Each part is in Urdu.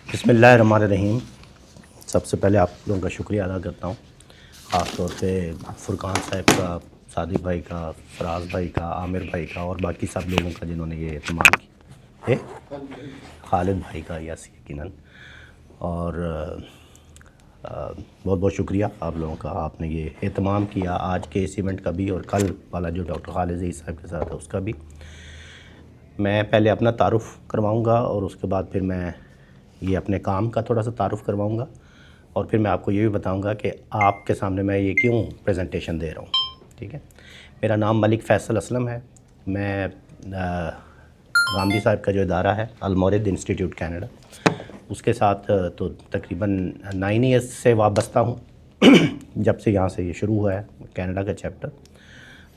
بسم اللہ الرحمن الرحیم۔ سب سے پہلے آپ لوگوں کا شکریہ ادا کرتا ہوں، خاص طور پہ فرقان صاحب کا، صادق بھائی کا، فراز بھائی کا، عامر بھائی کا اور باقی سب لوگوں کا جنہوں نے یہ اہتمام کیا، خالد بھائی کا یقیناً، اور بہت بہت شکریہ آپ لوگوں کا، آپ نے یہ اہتمام کیا آج کے اس ایونٹ کا بھی اور کل والا جو ڈاکٹر خالد ظہیر صاحب کے ساتھ ہے اس کا بھی۔ میں پہلے اپنا تعارف کرواؤں گا اور اس کے بعد پھر میں یہ اپنے کام کا تھوڑا سا تعارف کرواؤں گا، اور پھر میں آپ کو یہ بھی بتاؤں گا کہ آپ کے سامنے میں یہ کیوں پریزنٹیشن دے رہا ہوں، ٹھیک ہے۔ میرا نام ملک فیصل اسلم ہے، میں غامدی صاحب کا جو ادارہ ہے المورد انسٹیٹیوٹ کینیڈا، اس کے ساتھ تو تقریباً 9 ایئرس سے وابستہ ہوں جب سے یہاں سے یہ شروع ہوا ہے کینیڈا کا چیپٹر،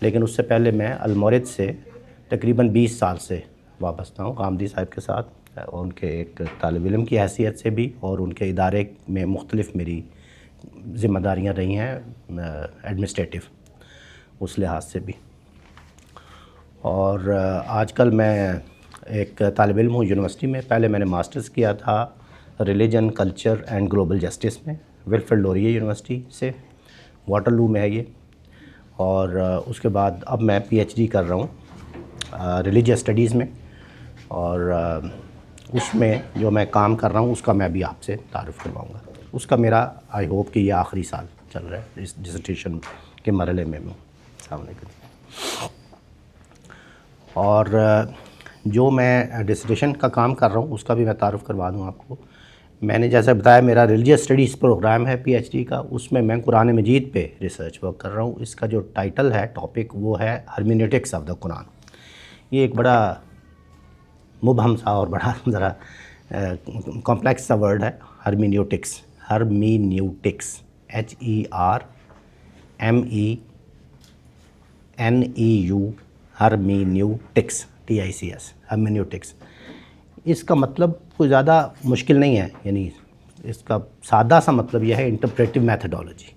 لیکن اس سے پہلے میں المورد سے تقریباً 20 سال سے وابستہ ہوں غامدی صاحب کے ساتھ، اور ان کے ایک طالب علم کی حیثیت سے بھی، اور ان کے ادارے میں مختلف میری ذمہ داریاں رہی ہیں ایڈمنسٹریٹو اس لحاظ سے بھی۔ اور آج کل میں ایک طالب علم ہوں یونیورسٹی میں، پہلے میں نے ماسٹرز کیا تھا religion culture and global justice میں ولفریڈ لوریے یونیورسٹی سے، واٹر لو میں ہے یہ، اور اس کے بعد اب میں پی ایچ ڈی کر رہا ہوں ریلیجیس اسٹڈیز میں، اور اس میں جو میں کام کر رہا ہوں اس کا میں بھی آپ سے تعارف کرواؤں گا۔ اس کا میرا آئی ہوپ کہ یہ آخری سال چل رہا ہے اس ڈسرٹیشن کے مرحلے میں ہوں۔ السلام علیکم۔ اور جو میں ڈسرٹیشن کا کام کر رہا ہوں اس کا بھی میں تعارف کروا دوں آپ کو۔ میں نے جیسے بتایا میرا ریلیجیس اسٹڈیز پروگرام ہے پی ایچ ڈی کا، اس میں قرآن مجید پہ ریسرچ ورک کر رہا ہوں۔ اس کا جو ٹائٹل ہے، ٹاپک، وہ ہے ہرمینیوٹکس آف دا قرآن۔ یہ ایک بڑا مبہم سا اور بڑا ذرا کمپلیکس سا ورڈ ہے، ہرمینیوٹکس، HERMENEU، ہرمینیوٹکس، TICS، ہرمینیوٹکس۔ اس کا مطلب کوئی زیادہ مشکل نہیں ہے، یعنی اس کا سادہ سا مطلب یہ ہے انٹرپریٹیو میتھڈالوجی،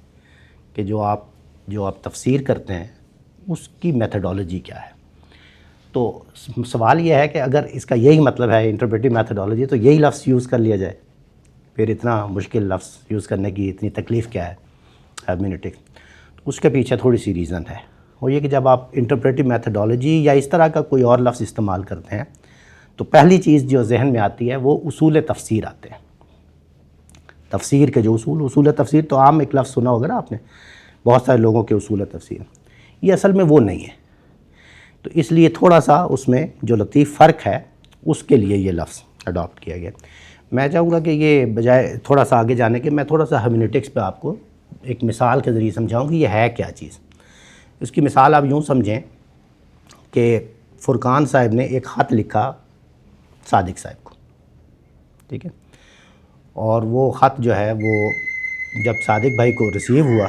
کہ جو آپ تفسیر کرتے ہیں اس کی میتھڈالوجی کیا ہے۔ تو سوال یہ ہے کہ اگر اس کا یہی مطلب ہے انٹرپریٹیو میتھڈالوجی، تو یہی لفظ یوز کر لیا جائے، پھر اتنا مشکل لفظ یوز کرنے کی اتنی تکلیف کیا ہے ہرمینیوٹکس۔ اس کے پیچھے تھوڑی سی ریزن ہے، وہ یہ کہ جب آپ انٹرپریٹیو میتھڈالوجی یا اس طرح کا کوئی اور لفظ استعمال کرتے ہیں تو پہلی چیز جو ذہن میں آتی ہے وہ اصول تفسیر آتے ہیں۔ تفسیر کے جو اصول تفسیر تو عام ایک لفظ سنا ہوگا نا آپ نے، بہت سارے لوگوں کے اصول تفسیر، یہ اصل میں وہ نہیں ہے۔ تو اس لیے تھوڑا سا اس میں جو لطیف فرق ہے اس کے لیے یہ لفظ اڈاپٹ کیا گیا۔ میں چاہوں گا کہ یہ بجائے تھوڑا سا آگے جانے کے، میں تھوڑا سا ہرمینیوٹکس پہ آپ کو ایک مثال کے ذریعے سمجھاؤں کہ یہ ہے کیا چیز۔ اس کی مثال آپ یوں سمجھیں کہ فرقان صاحب نے ایک خط لکھا صادق صاحب کو، ٹھیک ہے، اور وہ خط جو ہے وہ جب صادق بھائی کو ریسیو ہوا،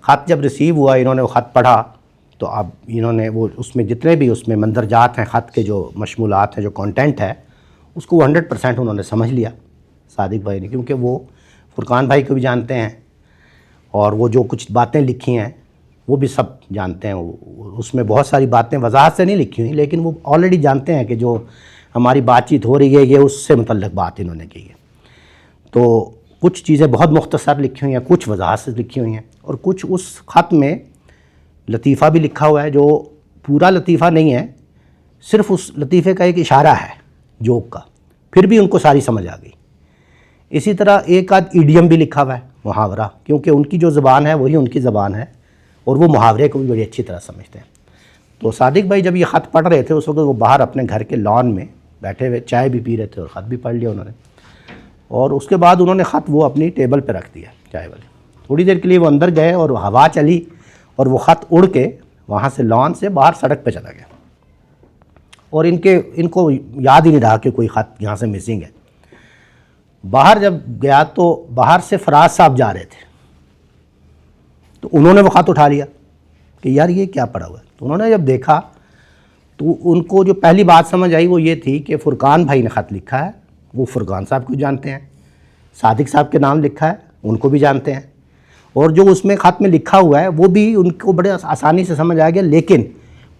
خط جب ریسیو ہوا، انہوں نے وہ خط پڑھا، تو اب انہوں نے وہ اس میں جتنے بھی اس میں مندرجات ہیں خط کے، جو مشمولات ہیں، جو کانٹینٹ ہے، اس کو 100% انہوں نے سمجھ لیا صادق بھائی نے، کیونکہ وہ فرقان بھائی کو بھی جانتے ہیں اور وہ جو کچھ باتیں لکھی ہیں وہ بھی سب جانتے ہیں۔ اس میں بہت ساری باتیں وضاحت سے نہیں لکھی ہوئی، لیکن وہ آلریڈی جانتے ہیں کہ جو ہماری بات چیت ہو رہی ہے یہ اس سے متعلق بات انہوں نے کی ہے۔ تو کچھ چیزیں بہت مختصر لکھی ہوئی ہیں، کچھ وضاحت سے لکھی ہوئی ہیں، اور کچھ اس خط میں لطیفہ بھی لکھا ہوا ہے جو پورا لطیفہ نہیں ہے، صرف اس لطیفے کا ایک اشارہ ہے جوک کا، پھر بھی ان کو ساری سمجھ آ گئی۔ اسی طرح ایک آدھ ایڈیم بھی لکھا ہوا ہے، محاورہ، کیونکہ ان کی جو زبان ہے وہی ان کی زبان ہے، اور وہ محاورے کو بھی بڑی اچھی طرح سمجھتے ہیں۔ تو صادق بھائی جب یہ خط پڑھ رہے تھے اس وقت وہ باہر اپنے گھر کے لان میں بیٹھے ہوئے چائے بھی پی رہے تھے اور خط بھی پڑھ لیا انہوں نے، اور اس کے بعد انہوں نے خط وہ اپنی ٹیبل پہ رکھ دیا چائے والے۔ تھوڑی دیر کے لیے وہ اندر گئے اور ہوا چلی اور وہ خط اڑ کے وہاں سے لان سے باہر سڑک پہ چلا گیا، اور ان کو یاد ہی نہیں رہا کہ کوئی خط یہاں سے مسنگ ہے۔ باہر جب گیا تو باہر سے فراز صاحب جا رہے تھے، تو انہوں نے وہ خط اٹھا لیا کہ یار یہ کیا پڑا ہوا ہے۔ تو انہوں نے جب دیکھا تو ان کو جو پہلی بات سمجھ آئی وہ یہ تھی کہ فرقان بھائی نے خط لکھا ہے، وہ فرقان صاحب کو جانتے ہیں، صادق صاحب کے نام لکھا ہے، ان کو بھی جانتے ہیں، اور جو اس میں خط میں لکھا ہوا ہے وہ بھی ان کو بڑے آسانی سے سمجھ آ گیا، لیکن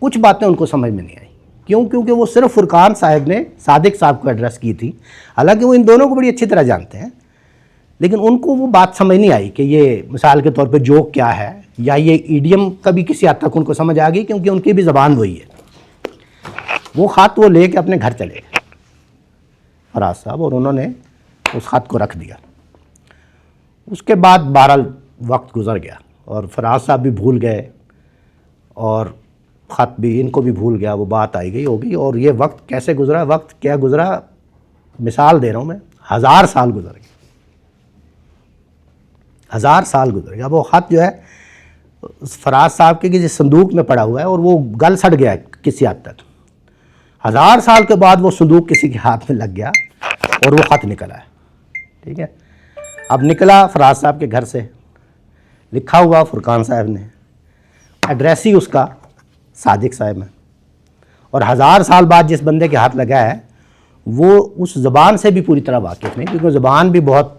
کچھ باتیں ان کو سمجھ میں نہیں آئی۔ کیوں؟ کیونکہ وہ صرف فرقان صاحب نے صادق صاحب کو ایڈریس کی تھی، حالانکہ وہ ان دونوں کو بڑی اچھی طرح جانتے ہیں، لیکن ان کو وہ بات سمجھ نہیں آئی کہ یہ مثال کے طور پہ جوک کیا ہے، یا یہ ایڈیم کبھی کسی حد تک ان کو سمجھ آ گئی کیونکہ ان کی بھی زبان وہی ہے۔ وہ خط وہ لے کے اپنے گھر چلے گئے فراز صاحب، اور انہوں نے اس خط کو رکھ دیا۔ اس کے بعد بہرحال وقت گزر گیا اور فراز صاحب بھی بھول گئے اور خط بھی ان کو بھی بھول گیا، وہ بات آئی گئی ہو گئی، اور یہ وقت کیسے گزرا، وقت کیا گزرا، مثال دے رہا ہوں میں، 1000 سال گزر گئے، 1000 سال گزر گیا۔ وہ خط جو ہے فراز صاحب کے کسی صندوق میں پڑا ہوا ہے اور وہ گل سڑ گیا ہے کسی حد تک۔ 1000 سال کے بعد وہ صندوق کسی کے ہاتھ میں لگ گیا اور وہ خط نکلا ہے، ٹھیک ہے۔ اب نکلا فراز صاحب کے گھر سے، لکھا ہوا فرقان صاحب نے، ایڈریس ہی اس کا صادق صاحب ہے، اور 1000 سال بعد جس بندے کے ہاتھ لگا ہے وہ اس زبان سے بھی پوری طرح واقف نہیں، کیونکہ زبان بھی بہت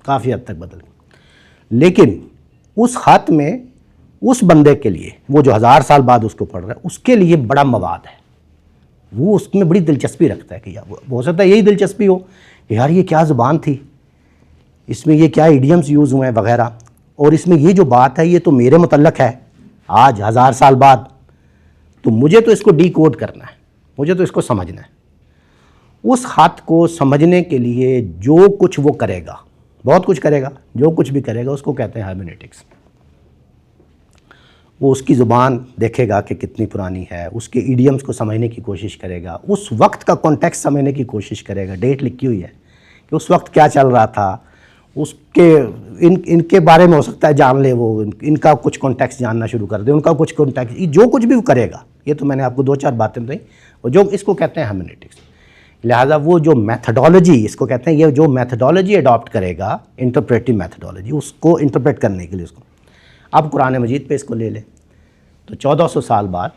کافی حد تک بدل گئی، لیکن اس خط میں اس بندے کے لیے، وہ جو 1000 سال بعد اس کو پڑھ رہا ہے، اس کے لیے بڑا مواد ہے، وہ اس میں بڑی دلچسپی رکھتا ہے کہ ہو سکتا ہے یہی دلچسپی ہو کہ یار یہ کیا زبان تھی، اس میں یہ کیا ایڈیمز یوز ہوئے ہیں وغیرہ، اور اس میں یہ جو بات ہے یہ تو میرے متعلق ہے آج 1000 سال بعد، تو مجھے تو اس کو ڈی کوڈ کرنا ہے، مجھے تو اس کو سمجھنا ہے۔ اس خط کو سمجھنے کے لیے جو کچھ وہ کرے گا، بہت کچھ کرے گا، جو کچھ بھی کرے گا اس کو کہتے ہیں ہرمینیٹکس۔ وہ اس کی زبان دیکھے گا کہ کتنی پرانی ہے، اس کے ایڈیمز کو سمجھنے کی کوشش کرے گا، اس وقت کا کانٹیکسٹ سمجھنے کی کوشش کرے گا، ڈیٹ لکھی ہوئی ہے کہ اس وقت کیا چل رہا تھا، اس کے ان کے بارے میں ہو سکتا ہے جان لے، وہ ان کا کچھ کانٹیکسٹ جاننا شروع کر دے، ان کا کچھ کانٹیکسٹ، جو کچھ بھی وہ کرے گا، یہ تو میں نے آپ کو 2-4 باتیں بتائیں، اور جو اس کو کہتے ہیں ہرمینیٹکس۔ لہٰذا وہ جو میتھڈالوجی، اس کو کہتے ہیں، یہ جو میتھڈالوجی اڈاپٹ کرے گا، انٹرپریٹیو میتھڈالوجی، اس کو انٹرپریٹ کرنے کے لیے اس کو، اب قرآن مجید پہ اس کو لے لیں تو 1400 سال بعد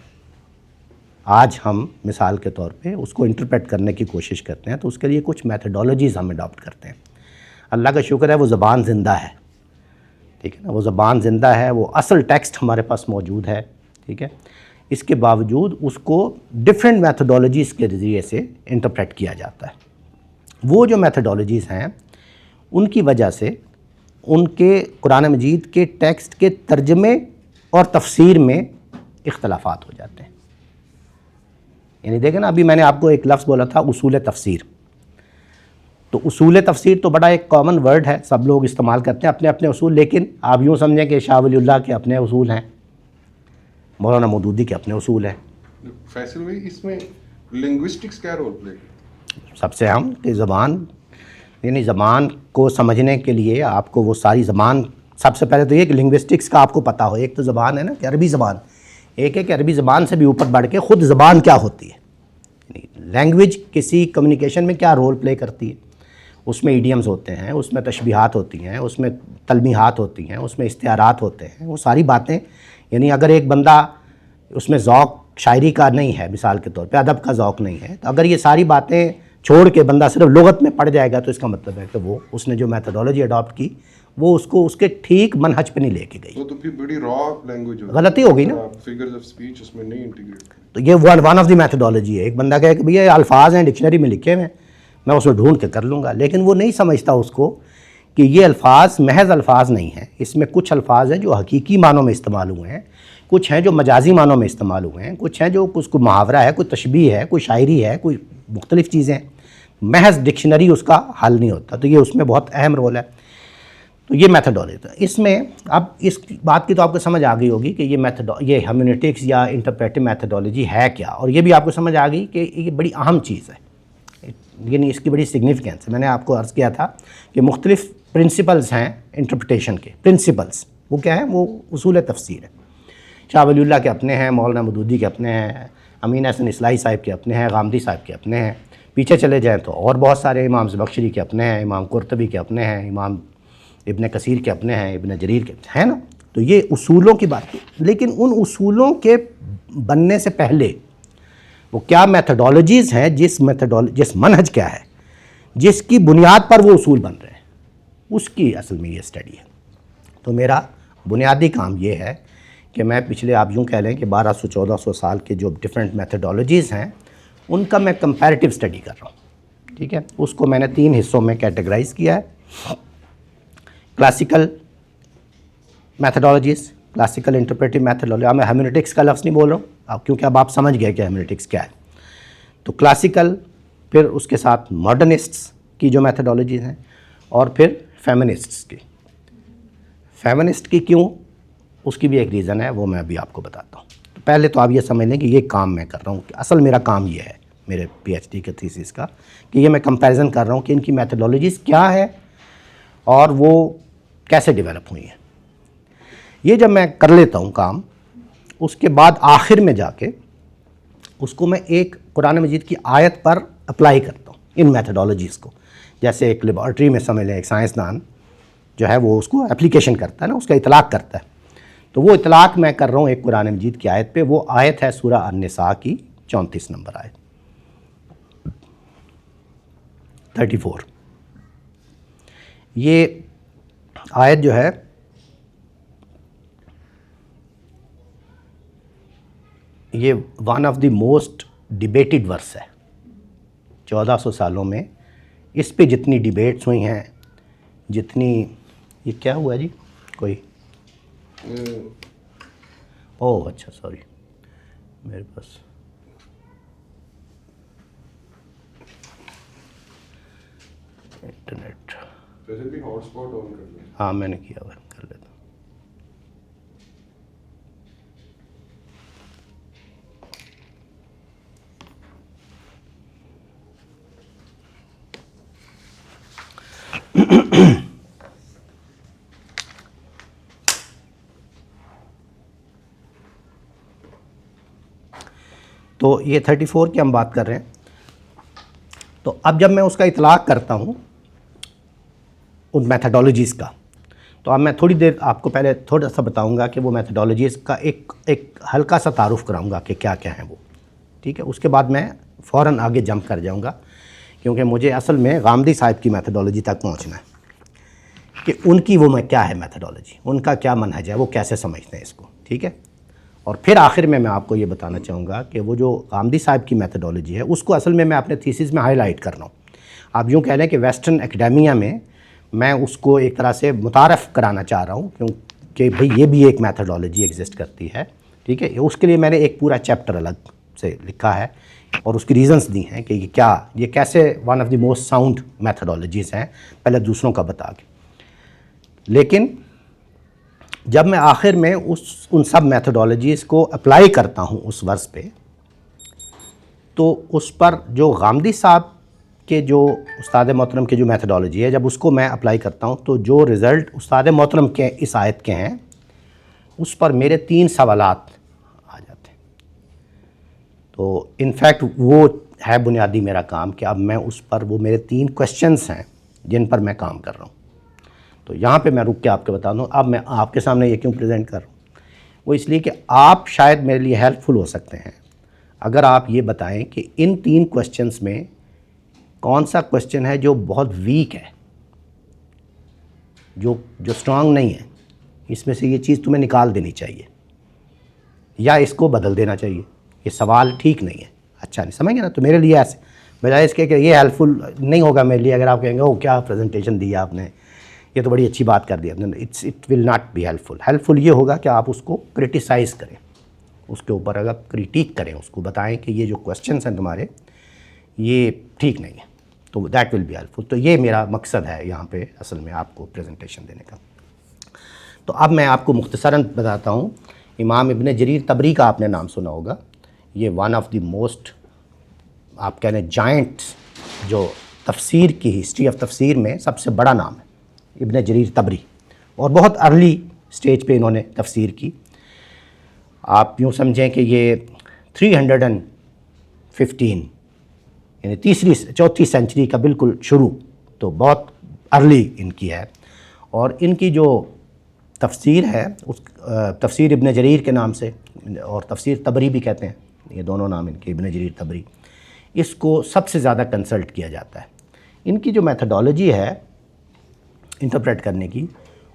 آج ہم مثال کے طور پہ اس کو انٹرپریٹ کرنے کی کوشش کرتے ہیں، تو اس کے لیے کچھ میتھڈالوجیز ہم اڈاپٹ کرتے ہیں۔ اللہ کا شکر ہے وہ زبان زندہ ہے، ٹھیک ہے نا، وہ زبان زندہ ہے، وہ اصل ٹیکسٹ ہمارے پاس موجود ہے، ٹھیک ہے۔ اس کے باوجود اس کو ڈفرینٹ میتھڈالوجیز کے ذریعے سے انٹرپریٹ کیا جاتا ہے۔ وہ جو میتھڈالوجیز ہیں ان کی وجہ سے ان کے قرآن مجید کے ٹیکسٹ کے ترجمے اور تفسیر میں اختلافات ہو جاتے ہیں۔ یعنی دیکھیں نا، ابھی میں نے آپ کو ایک لفظ بولا تھا اصول تفسیر، تو اصول تفسیر تو بڑا ایک کامن ورڈ ہے، سب لوگ استعمال کرتے ہیں اپنے اپنے اصول، لیکن آپ یوں سمجھیں کہ شاہ ولی اللہ کے اپنے اصول ہیں، مولانا مودودی کے اپنے اصول ہیں۔ فیصل بھائی، اس میں لنگوسٹکس کیا رول پلے؟ سب سے اہم کہ زبان، یعنی زبان کو سمجھنے کے لیے آپ کو وہ ساری زبان، سب سے پہلے تو یہ کہ لنگوسٹکس کا آپ کو پتہ ہو، ایک تو زبان ہے نا کہ عربی زبان، ایک ہے کہ عربی زبان سے بھی اوپر بڑھ کے خود زبان کیا ہوتی ہے، یعنی لینگویج کسی کمیونیکیشن میں کیا رول پلے کرتی ہے۔ اس میں ایڈیمز ہوتے ہیں، اس میں تشبیہات ہوتی ہیں، اس میں تلمیحات ہوتی ہیں، اس میں استعارات ہوتے ہیں، وہ ساری باتیں، یعنی اگر ایک بندہ اس میں ذوق شاعری کا نہیں ہے، مثال کے طور پہ ادب کا ذوق نہیں ہے، تو اگر یہ ساری باتیں چھوڑ کے بندہ صرف لغت میں پڑ جائے گا تو اس کا مطلب ہے کہ وہ اس نے جو میتھڈالوجی اڈاپٹ کی وہ اس کو اس کے ٹھیک منہج پہ نہیں لے کے گئی، تو پھر بڑی را لینگویج غلطی ہو گئی نا، فگرز آف سپیچ اس میں نہیں انٹیگریٹ۔ تو یہ ون آف دی میتھڈالوجی ہے۔ ایک بندہ کہے کہ بھیا یہ الفاظ ہیں ڈکشنری میں لکھے ہوئے، میں اس میں ڈھونڈ کے کر لوں گا، لیکن وہ نہیں سمجھتا اس کو کہ یہ الفاظ محض الفاظ نہیں ہیں، اس میں کچھ الفاظ ہیں جو حقیقی معنوں میں استعمال ہوئے ہیں، کچھ ہیں جو مجازی معنوں میں استعمال ہوئے ہیں، کچھ ہیں جو اس کو محاورہ ہے، کوئی تشبیہ ہے، کوئی شاعری ہے، کوئی مختلف چیزیں ہیں، محض ڈکشنری اس کا حل نہیں ہوتا، تو یہ اس میں بہت اہم رول ہے۔ تو یہ میتھڈالوجی ہے۔ اس میں اب اس بات کی تو آپ کو سمجھ آ گئی ہوگی کہ یہ ہرمینیوٹکس یا انٹرپریٹیو میتھڈالوجی ہے کیا، اور یہ بھی آپ کو سمجھ آ گئی کہ یہ بڑی اہم چیز ہے، یعنی اس کی بڑی سگنیفیکنس ہے۔ میں نے آپ کو عرض کیا تھا کہ مختلف پرنسپلز ہیں انٹرپریٹیشن کے، پرنسپلز وہ کیا ہیں، وہ اصول تفسیر ہے۔ شاہ ولی اللہ کے اپنے ہیں، مولانا مودودی کے اپنے ہیں، امین احسن اصلاحی صاحب کے اپنے ہیں، غامدی صاحب کے اپنے ہیں، پیچھے چلے جائیں تو اور بہت سارے، امام زمخشری کے اپنے ہیں، امام قرطبی کے اپنے ہیں، امام ابن کثیر کے اپنے ہیں، ابن جریر کے ہیں نا۔ تو یہ اصولوں کی بات، لیکن ان اصولوں کے بننے سے پہلے وہ کیا میتھڈالوجیز ہیں، جس منہج کیا ہے، جس کی بنیاد پر وہ اصول بن رہے ہیں، اس کی اصل میں یہ اسٹڈی ہے۔ تو میرا بنیادی کام یہ ہے کہ میں پچھلے آپ یوں کہہ لیں کہ 1200-1400 سال کے جو ڈفرینٹ میتھڈالوجیز ہیں ان کا میں کمپیریٹیو اسٹڈی کر رہا ہوں، ٹھیک ہے. اس کو میں نے 3 حصوں میں کیٹیگرائز کیا ہے. Classical methodologies, classical interpretive methodology. اب میں ہیرمینیوٹکس کا لفظ نہیں بول رہا ہوں اب، کیونکہ اب آپ سمجھ گئے کہ ہیرمینیوٹکس کیا ہے. تو کلاسیکل، پھر اس کے ساتھ ماڈرنسٹس کی جو میتھڈالوجیز ہیں، اور پھر فیمنسٹس کی. فیمنسٹ کی کیوں، اس کی بھی ایک ریزن ہے، وہ میں ابھی آپ کو بتاتا ہوں. تو پہلے تو آپ یہ سمجھ لیں کہ یہ کام میں کر رہا ہوں، کہ اصل میرا کام یہ ہے میرے پی ایچ ڈی کے تھیسس کا، کہ یہ میں کمپیریزن کر رہا ہوں کہ ان کی میتھڈالوجیز کیا ہے اور وہ کیسے ڈیولپ ہوئی ہیں. یہ جب میں کر لیتا ہوں کام، اس کے بعد آخر میں جا کے اس کو میں ایک قرآن مجید کی آیت پر اپلائی کرتا ہوں ان میتھڈالوجیز کو. جیسے ایک لیبارٹری میں سمجھ لیں ایک سائنسدان جو ہے وہ اس کو اپلیکیشن کرتا ہے نا، اس کا اطلاق کرتا ہے. تو وہ اطلاق میں کر رہا ہوں ایک قرآن مجید کی آیت پہ. وہ آیت ہے سورہ النساء کی 34 نمبر آیت، 34. یہ آیت جو ہے یہ one of the most debated verse ہے. 1400 سالوں میں اس پہ جتنی ڈیبیٹس ہوئی ہیں، جتنی یہ کیا ہوا جی کوئی اوہ اچھا سوری میرے پاس انٹرنیٹ. ویسے بھی ہاٹ اسپاٹ آن کر لیں. ہاں میں نے کیا ہوا ہے، کر لیتا ہوں. تو یہ 34 کی ہم بات کر رہے ہیں. تو اب جب میں اس کا اطلاق کرتا ہوں ان میتھڈالوجیز کا، تو اب میں تھوڑی دیر آپ کو پہلے تھوڑا سا بتاؤں گا کہ وہ میتھڈالوجیز کا ایک ہلکا سا تعارف کراؤں گا کہ کیا کیا ہیں وہ، ٹھیک ہے. اس کے بعد میں فوراً آگے جمپ کر جاؤں گا، کیونکہ مجھے اصل میں غامدی صاحب کی میتھڈالوجی تک پہنچنا ہے کہ ان کی وہ میں کیا ہے میتھڈالوجی، ان کا کیا منہج ہے، وہ کیسے سمجھتے ہیں اس کو، ٹھیک ہے. اور پھر آخر میں آپ کو یہ بتانا چاہوں گا کہ وہ جو غامدی صاحب کی میتھڈالوجی ہے اس کو اصل میں اپنے تھیسس میں ہائی لائٹ کر رہا ہوں. آپ یوں کہہ لیں کہ ویسٹرن اکیڈیمیا میں اس کو ایک طرح سے متعارف کرانا چاہ رہا ہوں، کیونکہ بھئی یہ بھی ایک میتھڈالوجی ایگزسٹ کرتی ہے، ٹھیک ہے. اس کے لیے میں نے ایک پورا چیپٹر الگ سے لکھا ہے اور اس کی ریزنز دی ہیں کہ یہ کیسے one of the most sound methodologies ہیں، پہلے دوسروں کا بتا کے. لیکن جب میں آخر میں ان سب میتھڈالوجیز کو اپلائی کرتا ہوں اس ورس پہ، تو اس پر جو غامدی صاحب کے جو استاد محترم کے جو میتھڈالوجی ہے، جب اس کو میں اپلائی کرتا ہوں تو جو رزلٹ استاد محترم کے اس آیت کے ہیں اس پر میرے 3 سوالات آ جاتے ہیں. تو انفیکٹ وہ ہے بنیادی میرا کام کہ اب میں اس پر وہ میرے 3 کویسچنز ہیں جن پر میں کام کر رہا ہوں. تو یہاں پہ میں رک کے آپ کے بتا دوں اب میں آپ کے سامنے یہ کیوں پریزنٹ کر رہا ہوں. وہ اس لیے کہ آپ شاید میرے لیے ہیلپ فل ہو سکتے ہیں اگر آپ یہ بتائیں کہ ان 3 کویسچنز میں کون سا کویسچن ہے جو بہت ویک ہے، جو اسٹرانگ نہیں ہے. اس میں سے یہ چیز تمہیں نکال دینی چاہیے یا اس کو بدل دینا چاہیے، یہ سوال ٹھیک نہیں ہے، اچھا نہیں سمجھ گے نا. تو میرے لیے ایسے بجائے اس کے کہ یہ ہیلپ فل نہیں ہوگا میرے لیے اگر آپ کہیں گے او کیا پریزنٹیشن دی آپ نے، یہ تو بڑی اچھی بات کر دی آپ نے، it will not be helpful. Helpful یہ ہوگا کہ آپ اس کو کرٹیسائز کریں، اس کے اوپر اگر کریٹیک کریں، اس کو بتائیں کہ یہ جو کویسچنس ہیں تمہارے یہ ٹھیک نہیں ہے، تو دیٹ ول بی ہیلپ فل. تو یہ میرا مقصد ہے یہاں پہ اصل میں آپ کو پریزنٹیشن دینے کا. تو اب میں آپ کو مختصراً بتاتا ہوں. امام ابن جریر طبری کا آپ نے نام سنا ہوگا. یہ ون آف دی موسٹ آپ کہہ لیں جائنٹس، جو تفسیر کی ہسٹری آف تفسیر میں سب سے بڑا نام ہے ابن جریر طبری، اور بہت ارلی سٹیج پہ انہوں نے تفسیر کی. آپ یوں سمجھیں کہ یہ 315 یعنی چوتھی سینچری کا بالکل شروع، تو بہت ارلی ان کی ہے. اور ان کی جو تفسیر ہے اس تفسیر ابن جریر کے نام سے، اور تفسیر طبری بھی کہتے ہیں، یہ دونوں نام ان کے ابن جریر طبری، اس کو سب سے زیادہ کنسلٹ کیا جاتا ہے. ان کی جو میتھڈالوجی ہے انٹرپریٹ کرنے کی،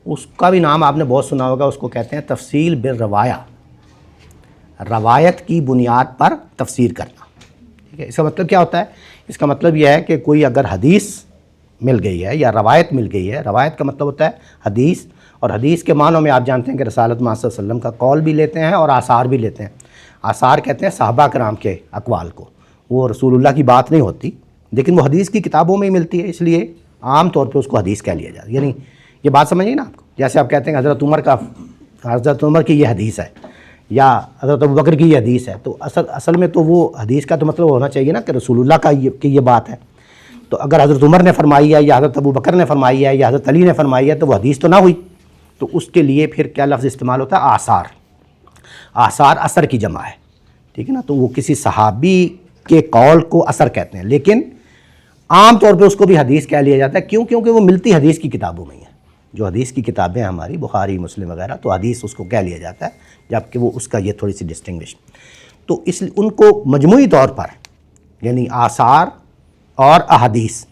اس کا بھی نام آپ نے بہت سنا ہوگا، اس کو کہتے ہیں تفصیل بالروایا، روایت کی بنیاد پر تفسیر کرنا. ٹھیک ہے، اس کا مطلب کیا ہوتا ہے؟ اس کا مطلب یہ ہے کہ کوئی اگر حدیث مل گئی ہے یا روایت مل گئی ہے، روایت کا مطلب ہوتا ہے حدیث، اور حدیث کے معنوں میں آپ جانتے ہیں کہ رسالت محمد صلی اللہ علیہ وسلم کا قول بھی لیتے ہیں اور آثار بھی لیتے ہیں. آثار کہتے ہیں صحابہ کرام کے اقوال کو، وہ رسول اللہ کی بات نہیں ہوتی لیکن وہ حدیث کی کتابوں میں ہی ملتی ہے، اس لیے عام طور پہ اس کو حدیث کہہ لیا جاتا ہے. یعنی یہ بات سمجھیے نا آپ کو، جیسے آپ کہتے ہیں حضرت عمر کی یہ حدیث ہے یا حضرت ابوبکر کی یہ حدیث ہے، تو اصل میں تو وہ حدیث کا تو مطلب ہونا چاہیے نا کہ رسول اللہ کا یہ بات ہے. تو اگر حضرت عمر نے فرمائی ہے یا حضرت ابوبکر نے فرمائی ہے یا حضرت علی نے فرمائی ہے تو وہ حدیث تو نہ ہوئی. تو اس کے لیے پھر کیا لفظ استعمال ہوتا ہے؟ آثار. آثار اثر کی جمع ہے. ٹھیک ہے نا، تو وہ کسی صحابی کے قول کو اثر کہتے ہیں، لیکن عام طور پہ اس کو بھی حدیث کہہ لیا جاتا ہے. کیوں؟ کیونکہ وہ ملتی حدیث کی کتابوں میں ہی ہے. جو حدیث کی کتابیں ہیں ہماری بخاری مسلم وغیرہ، تو حدیث اس کو کہہ لیا جاتا ہے، جبکہ وہ اس کا یہ تھوڑی سی ڈسٹنگوش. تو ان کو مجموعی طور پر یعنی آثار اور احادیث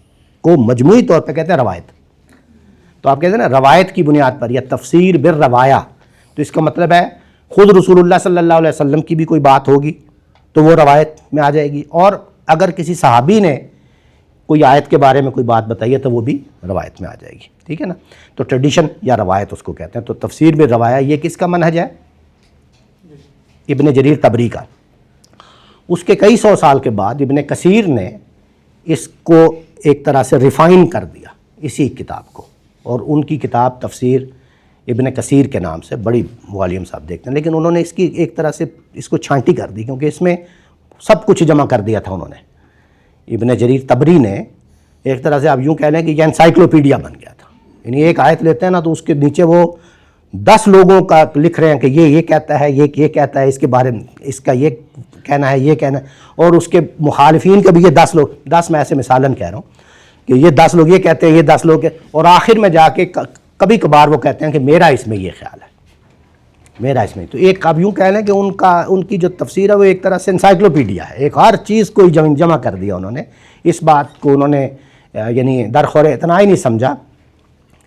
کو مجموعی طور پہ کہتے ہیں روایت. تو آپ کہتے ہیں نا روایت کی بنیاد پر یا تفسیر بالروایا، تو اس کا مطلب ہے خود رسول اللہ صلی اللہ علیہ وسلم کی بھی کوئی بات ہوگی تو وہ روایت میں آ جائے گی، اور اگر کسی صحابی نے کوئی آیت کے بارے میں کوئی بات بتائی ہے تو وہ بھی روایت میں آ جائے گی. ٹھیک ہے نا، تو ٹریڈیشن یا روایت اس کو کہتے ہیں. تو تفسیر بالروایا یہ کس کا منہج ہے؟ ابن جریر طبری کا. اس کے کئی سو سال کے بعد ابن کثیر نے اس کو ایک طرح سے ریفائن کر دیا اسی کتاب کو، اور ان کی کتاب تفسیر ابن کثیر کے نام سے بڑی والیومز آپ دیکھتے ہیں، لیکن انہوں نے اس کی ایک طرح سے اس کو چھانٹی کر دی، کیونکہ اس میں سب کچھ جمع کر دیا تھا انہوں نے. ابن جریر طبری نے ایک طرح سے آپ یوں کہہ لیں کہ یہ انسائکلوپیڈیا بن گیا تھا. یعنی ایک آیت لیتے ہیں نا تو اس کے نیچے وہ 10 لوگوں کا لکھ رہے ہیں کہ یہ کہتا ہے، یہ کہتا ہے، اس کے بارے میں اس کا یہ کہنا ہے، یہ کہنا ہے، اور اس کے مخالفین کے بھی یہ 10 لوگ، 10 میں ایسے مثالاً کہہ رہا ہوں کہ یہ 10 لوگ یہ کہتے ہیں، یہ 10 لوگ، اور آخر میں جا کے کبھی کبھار وہ کہتے ہیں کہ میرا اس میں یہ خیال ہے، میرا اس میں. تو ایک آپ یوں کہہ لیں کہ ان کی جو تفسیر ہے وہ ایک طرح سے انسائکلوپیڈیا ہے، ایک ہر چیز کو جمع کر دیا انہوں نے. اس بات کو انہوں نے یعنی درخور اتنا ہی نہیں سمجھا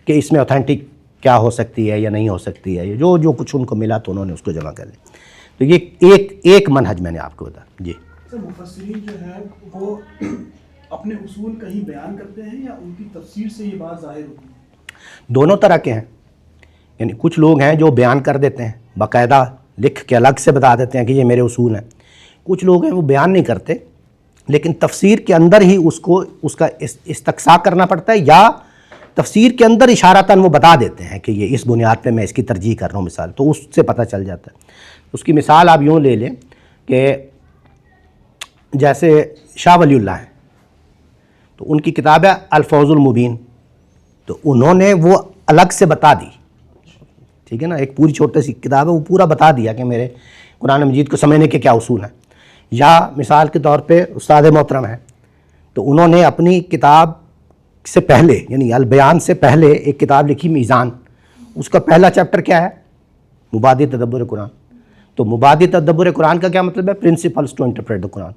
کہ اس میں اوتھینٹک کیا ہو سکتی ہے یا نہیں ہو سکتی ہے، جو کچھ ان کو ملا تو انہوں نے اس کو جمع کر لیا. تو یہ ایک منہج میں نے آپ کو بتایا. جی سر، مفسرین جو ہیں وہ اپنے اصول کہیں بیان کرتے ہیں یا ان کی تفسیر سے یہ بات ظاہر ہوتی ہے؟ دونوں طرح کے ہیں. یعنی کچھ لوگ ہیں جو بیان کر دیتے ہیں، باقاعدہ لکھ کے الگ سے بتا دیتے ہیں کہ یہ میرے اصول ہیں. کچھ لوگ ہیں وہ بیان نہیں کرتے لیکن تفسیر کے اندر ہی اس کا استقصاء کرنا پڑتا ہے، یا تفسیر کے اندر اشارتاً وہ بتا دیتے ہیں کہ یہ اس بنیاد پہ میں اس کی ترجیح کر رہا ہوں مثال، تو اس سے پتہ چل جاتا ہے. اس کی مثال آپ یوں لے لیں کہ جیسے شاہ ولی اللہ ہیں، تو ان کی کتاب ہے الفوز المبین، تو انہوں نے وہ الگ سے بتا دی. ٹھیک ہے نا، ایک پوری چھوٹی سی کتاب ہے، وہ پورا بتا دیا کہ میرے قرآن مجید کو سمجھنے کے کیا اصول ہیں. یا مثال کے طور پہ استاد محترم ہیں، تو انہوں نے اپنی کتاب سے پہلے یعنی البیان سے پہلے ایک کتاب لکھی میزان. اس کا پہلا چیپٹر کیا ہے؟ مبادی تدبر قرآن. تو مبادی تدبر قرآن کا کیا مطلب ہے؟ پرنسپلز ٹو انٹرپریٹ دا قرآن.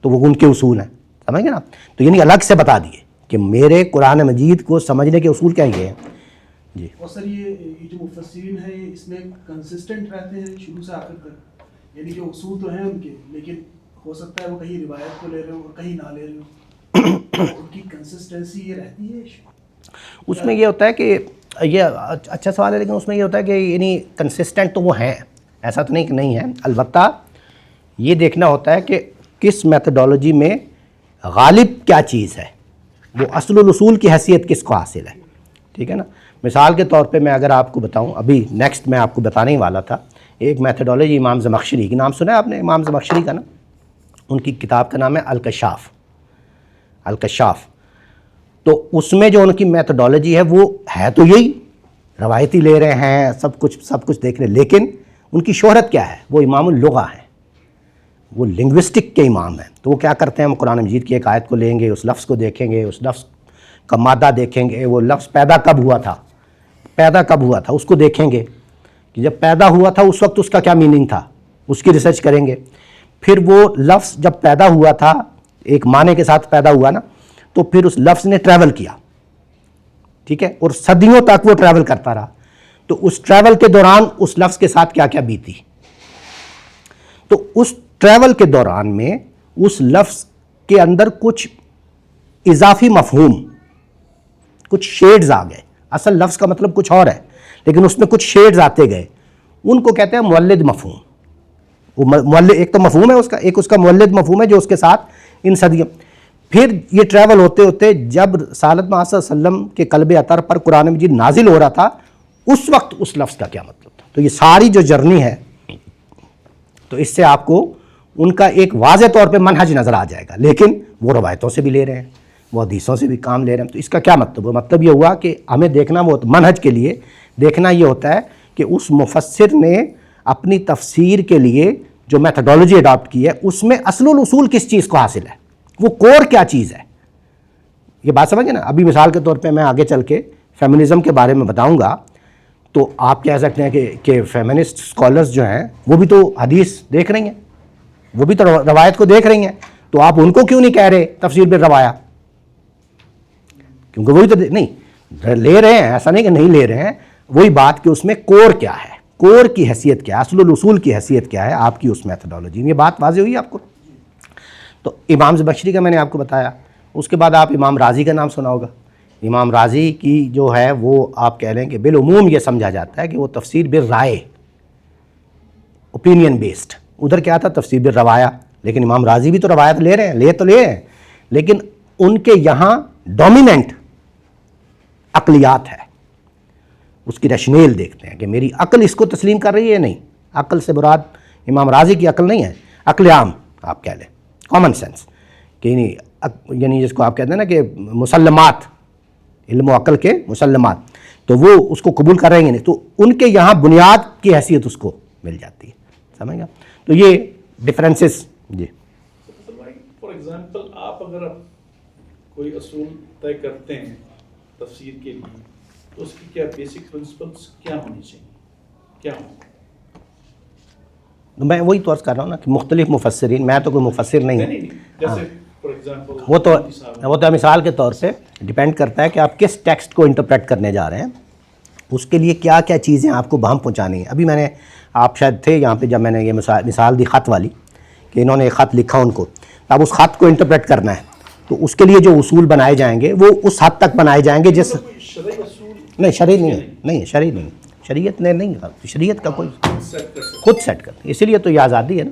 تو وہ ان کے اصول ہیں، سمجھ گئے نا. تو یعنی الگ سے بتا دیے کہ میرے قرآن مجید کو سمجھنے کے اصول کیا یہ ہیں. جی. اور سر یہ جو مفسرین ہیں یہ اس میں کنسسٹنٹ رہتے ہیں شروع سے آخر تک، یعنی جو اصول تو ہیں ان کے، لیکن ہو سکتا ہے وہ کہیں روایت کو لے رہے ہوں اور کہیں نہ لے رہے ہوں، ان کی کنسسٹنسی یہ رہتی ہے. اس میں یہ ہوتا ہے کہ یہ اچھا سوال ہے، لیکن اس میں یہ ہوتا ہے کہ یعنی کنسسٹنٹ تو وہ ہیں، ایسا تو نہیں کہ نہیں ہے. البتہ یہ دیکھنا ہوتا ہے کہ کس میتھڈالوجی میں غالب کیا چیز ہے، وہ اصل الاصول کی حیثیت کس کو حاصل ہے. ٹھیک ہے نا. مثال کے طور پہ میں اگر آپ کو بتاؤں، ابھی نیکسٹ میں آپ کو بتانے ہی والا تھا، ایک میتھڈالوجی امام زمخشری کی، نام سنا ہے آپ نے امام زمخشری کا نا؟ ان کی کتاب کا نام ہے الکشاف. الکشاف. تو اس میں جو ان کی میتھڈالوجی ہے وہ ہے تو یہی روایتی لے رہے ہیں، سب کچھ دیکھ رہے ہیں، لیکن ان کی شہرت کیا ہے؟ وہ امام اللغہ ہیں، وہ لنگوسٹک کے امام ہیں. تو وہ کیا کرتے ہیں؟ ہم قرآن مجید کی ایک آیت کو لیں گے، اس لفظ کو دیکھیں گے، اس لفظ کا مادہ دیکھیں گے، وہ لفظ پیدا کب ہوا تھا اس کو دیکھیں گے کہ جب پیدا ہوا تھا اس وقت اس کا کیا میننگ تھا، اس کی ریسرچ کریں گے. پھر وہ لفظ جب پیدا ہوا تھا، ایک معنی کے ساتھ پیدا ہوا نا، تو پھر اس لفظ نے ٹریول کیا، ٹھیک ہے, اور صدیوں تک وہ ٹریول کرتا رہا. تو اس ٹریول کے دوران اس لفظ کے ساتھ کیا کیا بیتی, تو اس ٹریول کے دوران میں اس لفظ کے اندر کچھ اضافی مفہوم, کچھ شیڈز آ گئے. اصل لفظ کا مطلب کچھ اور ہے, لیکن اس میں کچھ شیڈز آتے گئے, ان کو کہتے ہیں مولد مفہوم. وہ مولد ایک تو مفہوم ہے اس کا, ایک اس کا مولد مفہوم ہے جو اس کے ساتھ ان صدیوں. پھر یہ ٹریول ہوتے ہوتے جب رسالت میں صلی اللہ علیہ وسلم کے قلب اطہر پر قرآن مجید نازل ہو رہا تھا, اس وقت اس لفظ کا کیا مطلب تھا. تو یہ ساری جو جرنی ہے, تو اس سے آپ کو ان کا ایک واضح طور پہ منہج نظر آ جائے گا. لیکن وہ روایتوں سے بھی لے رہے ہیں, وہ حدیثوں سے بھی کام لے رہے ہیں. تو اس کا کیا مطلب ہے؟ مطلب یہ ہوا کہ ہمیں دیکھنا, وہ منہج کے لیے دیکھنا یہ ہوتا ہے کہ اس مفسر نے اپنی تفسیر کے لیے جو میتھڈالوجی اڈاپٹ کی ہے, اس میں اصل الاصول کس چیز کو حاصل ہے, وہ کور کیا چیز ہے. یہ بات سمجھے نا. ابھی مثال کے طور پہ میں آگے چل کے فیمنزم کے بارے میں بتاؤں گا, تو آپ کہہ سکتے ہیں کہ فیمنسٹ اسکالرز جو ہیں وہ بھی تو حدیث دیکھ رہی ہیں, وہ بھی تو روایت کو دیکھ رہی ہیں. تو آپ ان کو کیوں نہیں کہہ رہے تفسیر بالروایا؟ کیونکہ وہی تو نہیں لے رہے ہیں, ایسا نہیں کہ نہیں لے رہے ہیں. وہی بات کہ اس میں کور کیا ہے, کور کی حیثیت کیا ہے, اصل الاصول کی حیثیت کیا ہے آپ کی اس میتھڈالوجی میں. یہ بات واضح ہوئی آپ کو. تو امام زمخشری کا میں نے آپ کو بتایا. اس کے بعد آپ امام رازی کا نام سنا ہوگا. امام رازی کی جو ہے وہ آپ کہہ لیں کہ بالعموم یہ سمجھا جاتا ہے کہ وہ تفسیر بالرائے, اوپینین بیسڈ. ادھر کیا تھا تفسیر بالروایا, لیکن امام رازی بھی تو روایت لے رہے ہیں, لے رہے ہیں, لیکن ان کے یہاں ڈومیننٹ عقلیات ہے. اس کی ریشنیل دیکھتے ہیں کہ میری عقل اس کو تسلیم کر رہی ہے. نہیں, عقل سے مراد امام رازی کی عقل نہیں ہے, عقل عام آپ کہہ لیں, کامن سینس, کہ یعنی جس کو آپ کہتے ہیں نا کہ مسلمات, علم و عقل کے مسلمات, تو وہ اس کو قبول کر رہے ہیں نہیں. تو ان کے یہاں بنیاد کی حیثیت اس کو مل جاتی ہے. سمجھ گیا؟ تو یہ ڈفرینسز. جی فار ایگزامپل آپ اگر کوئی اصول طے کرتے ہیں تفسیر کے لیے, تو اس کی کیا بیسک پرنسپلس کیا ہونی چاہیے, کیا ہوں؟ میں وہی تو عرض کر رہا ہوں نا کہ مختلف مفسرین, میں تو کوئی مفسر نہیں ہوں. جیسے فار ایگزامپل وہ تو مثال کے طور سے ڈیپینڈ کرتا ہے کہ آپ کس ٹیکسٹ کو انٹرپریٹ کرنے جا رہے ہیں, اس کے لیے کیا کیا چیزیں آپ کو بہم پہنچانی ہیں. ابھی میں نے, آپ شاید تھے یہاں پہ جب میں نے یہ مثال دی خط والی, کہ انہوں نے ایک خط لکھا ان کو, اب اس خط کو انٹرپریٹ کرنا ہے, تو اس کے لیے جو اصول بنائے جائیں گے وہ اس حد تک بنائے جائیں گے جس شرعی اصول نہیں شرعی نہیں ہے, نہیں شرعی نہیں, شریعت نے نہیں, شریعت کا کوئی خود سیٹ کرتے, اسی لیے تو یہ آزادی ہے نا.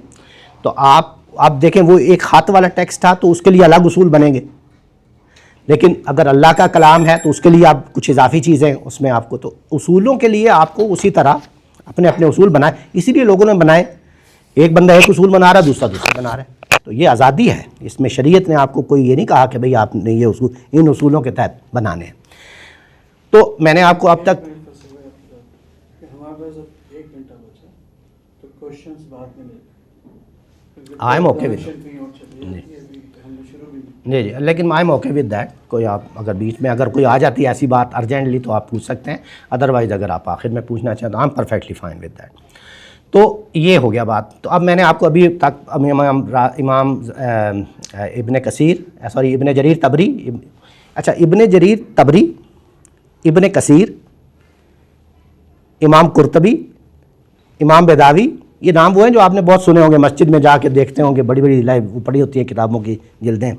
تو آپ دیکھیں وہ ایک خط والا ٹیکسٹ تھا تو اس کے لیے الگ اصول بنیں گے, لیکن اگر اللہ کا کلام ہے تو اس کے لیے آپ کچھ اضافی چیزیں اس میں آپ کو, تو اصولوں کے لیے آپ کو اسی طرح اپنے اپنے اصول بنائے. اسی لیے لوگوں نے بنائے, ایک بندہ ایک اصول بنا رہا ہے, دوسرا بنا رہا ہے. تو یہ آزادی ہے اس میں. شریعت نے آپ کو کوئی یہ نہیں کہا کہ بھئی آپ نے یہ اصول ان اصولوں کے تحت بنانے ہیں. تو میں نے آپ کو اب تک آئی ایم اوکے ود جی لیکن I am okay with that. کوئی آپ اگر بیچ میں اگر کوئی آ جاتی ہے ایسی بات ارجنٹلی تو آپ پوچھ سکتے ہیں, ادروائز اگر آپ آخر میں پوچھنا چاہیں تو I am perfectly fine with that. تو یہ ہو گیا بات. تو اب میں نے آپ کو ابھی تک امام ابن کثیر سوری ابن جریر طبری, اچھا ابن جریر طبری, ابن کثیر, امام قرطبی, امام بیضاوی, یہ نام وہ ہیں جو آپ نے بہت سنے ہوں گے, مسجد میں جا کے دیکھتے ہوں گے, بڑی بڑی لائف پڑی ہوتی ہیں کتابوں کی جلدیں,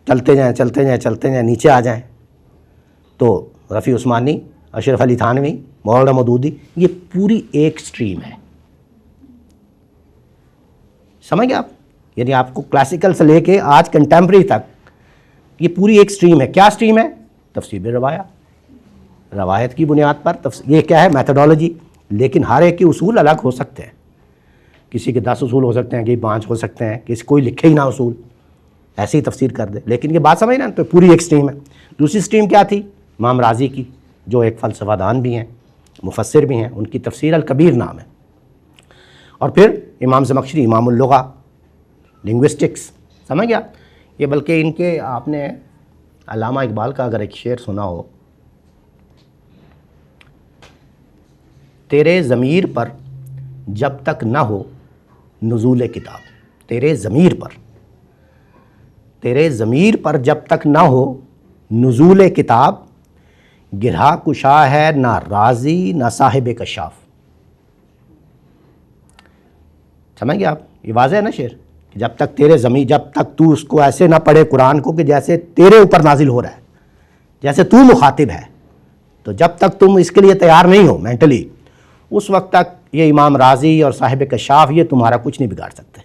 چلتے جائیں چلتے جائیں چلتے جائیں نیچے آ جائیں. تو رفیع عثمانی, اشرف علی تھانوی, مولانا مودودی, یہ پوری ایک سٹریم ہے. سمجھ گئے آپ؟ یعنی آپ کو کلاسیکل سے لے کے آج کنٹمپریری تک یہ پوری ایک سٹریم ہے. کیا سٹریم ہے؟ تفسیر بالروایا, روایت کی بنیاد پر یہ کیا ہے میتھڈالوجی. لیکن ہر ایک کے اصول الگ ہو سکتے ہیں, کسی کے 10 اصول ہو سکتے ہیں, کسی 5 ہو سکتے ہیں, کسی کوئی لکھے ہی نہ اصول, ایسے ہی تفسیر کر دے. لیکن یہ بات سمجھ نا, تو پوری ایک سٹریم ہے. دوسری سٹریم کیا تھی؟ امام رازی کی, جو ایک فلسفہ دان بھی ہیں, مفسر بھی ہیں, ان کی تفسیر الکبیر نام ہے. اور پھر امام زمخشری, امام اللغہ, لنگوسٹکس. سمجھ گیا؟ یہ بلکہ ان کے آپ نے علامہ اقبال کا اگر ایک شعر سنا ہو, تیرے ضمیر پر جب تک نہ ہو نزول کتاب, تیرے ضمیر پر جب تک نہ ہو نزول کتاب, گرہ کشا ہے نہ راضی نہ صاحب کشاف. سمجھ گئے آپ؟ یہ واضح ہے نا شعر. جب تک تیرے زمین، جب تک تو اس کو ایسے نہ پڑھے قرآن کو کہ جیسے تیرے اوپر نازل ہو رہا ہے، جیسے تو مخاطب ہے، تو جب تک تم اس کے لیے تیار نہیں ہو مینٹلی، اس وقت تک یہ امام راضی اور صاحب کشاف یہ تمہارا کچھ نہیں بگاڑ سکتے.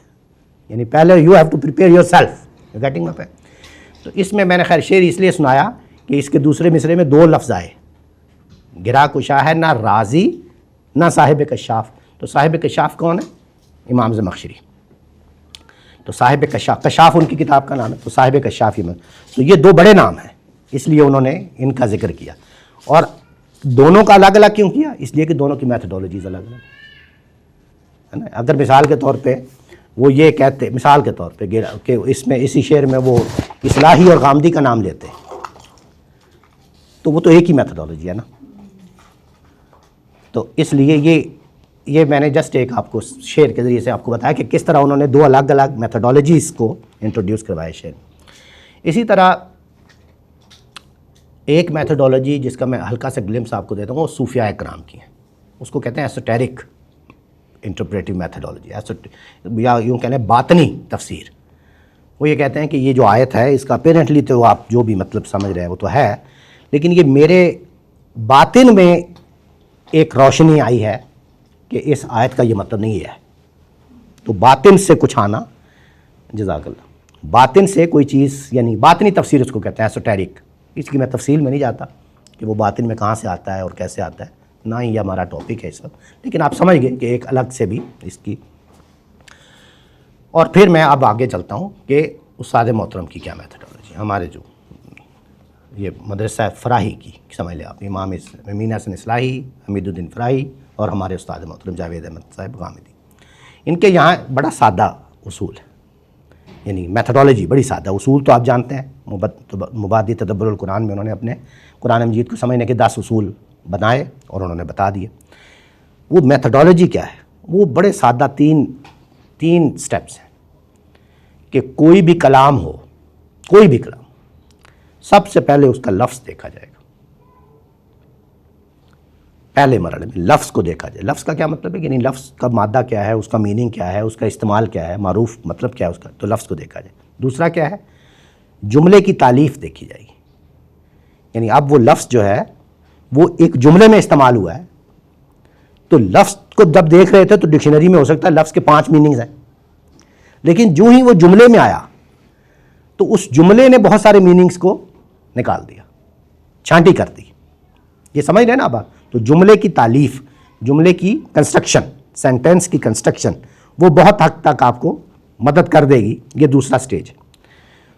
یعنی پہلے you have to prepare yourself. Getting my point? تو اس میں نے خیر شعر اس لیے سنایا کہ اس کے دوسرے مصرے میں 2 لفظ آئے، گرہ کشا ہے نہ راضی نہ صاحب کشاف. تو صاحب کشاف کون ہے؟ امام زمخشری. تو صاحب کشاف ان کی کتاب کا نام ہے. تو صاحب کشاف تو یہ 2 بڑے نام ہیں، اس لیے انہوں نے ان کا ذکر کیا. اور دونوں کا الگ الگ کیوں کیا؟ اس لیے کہ دونوں کی میتھڈولوجیز الگ الگ ہے نا. اگر مثال کے طور پہ وہ یہ کہتے، مثال کے طور پہ کہ اس میں اسی شعر میں وہ اصلاحی اور غامدی کا نام لیتے تو وہ تو ایک ہی میتھڈولوجی ہے نا. تو اس لیے یہ میں نے جسٹ ایک آپ کو شعر کے ذریعے سے آپ کو بتایا کہ کس طرح انہوں نے 2 الگ الگ میتھڈولوجیز کو انٹروڈیوس کروائے شعر. اسی طرح ایک میتھڈولوجی جس کا میں ہلکا سا گلمس آپ کو دیتا ہوں وہ صوفیاء کرام کی ہیں. اس کو کہتے ہیں ایسوٹیرک انٹرپریٹیو میتھڈولوجی، یا یوں کہنے باطنی تفسیر. وہ یہ کہتے ہیں کہ یہ جو آیت ہے اس کا اپیرنٹلی تو آپ جو بھی مطلب سمجھ رہے ہیں وہ تو ہے، لیکن یہ میرے باطن میں ایک روشنی آئی ہے کہ اس آیت کا یہ مطلب نہیں ہے. تو باطن سے کچھ آنا، جزاک اللہ، باطن سے کوئی چیز، یعنی باطنی تفسیر اس کو کہتے ہیں ایسوٹیرک. اس کی میں تفصیل میں نہیں جاتا کہ وہ باطن میں کہاں سے آتا ہے اور کیسے آتا ہے، نہ ہی یہ ہمارا ٹاپک ہے اس وقت، لیکن آپ سمجھ گئے کہ ایک الگ سے بھی اس کی. اور پھر میں اب آگے چلتا ہوں کہ استاد محترم کی کیا میتھڈولوجی. ہمارے جو یہ مدرسہ فراہی کی سمجھ لیں آپ، امام امین حسن اصلاحی، حمید الدین فراہی اور ہمارے استاد محترم جاوید احمد صاحب غامدی، ان کے یہاں بڑا سادہ اصول ہے. یعنی میتھڈولوجی بڑی سادہ. اصول تو آپ جانتے ہیں، مبادی تدبر القرآن میں انہوں نے اپنے قرآن مجید کو سمجھنے کے 10 اصول بنائے اور انہوں نے بتا دیے. وہ میتھڈولوجی کیا ہے؟ وہ بڑے سادہ تین سٹیپس ہیں کہ کوئی بھی کلام ہو، کوئی بھی کلام، سب سے پہلے اس کا لفظ دیکھا جائے گا. پہلے مرحلے میں لفظ کو دیکھا جائے. لفظ کا کیا مطلب ہے؟ یعنی لفظ کا مادہ کیا ہے، اس کا میننگ کیا ہے، اس کا استعمال کیا ہے، معروف مطلب کیا ہے اس کا، تو لفظ کو دیکھا جائے. دوسرا کیا ہے؟ جملے کی تالیف دیکھی جائے گی. یعنی اب وہ لفظ جو ہے وہ ایک جملے میں استعمال ہوا ہے، تو لفظ کو جب دیکھ رہے تھے تو ڈکشنری میں ہو سکتا ہے لفظ کے 5 میننگز ہیں، لیکن جو ہی وہ جملے میں آیا تو اس جملے نے بہت سارے میننگز کو نکال دیا، چھانٹی کر دی. یہ سمجھ رہے ہیں نا اب آپ؟ تو جملے کی تالیف، جملے کی کنسٹرکشن، سینٹینس کی کنسٹرکشن، وہ بہت حد تک آپ کو مدد کر دے گی. یہ دوسرا سٹیج ہے.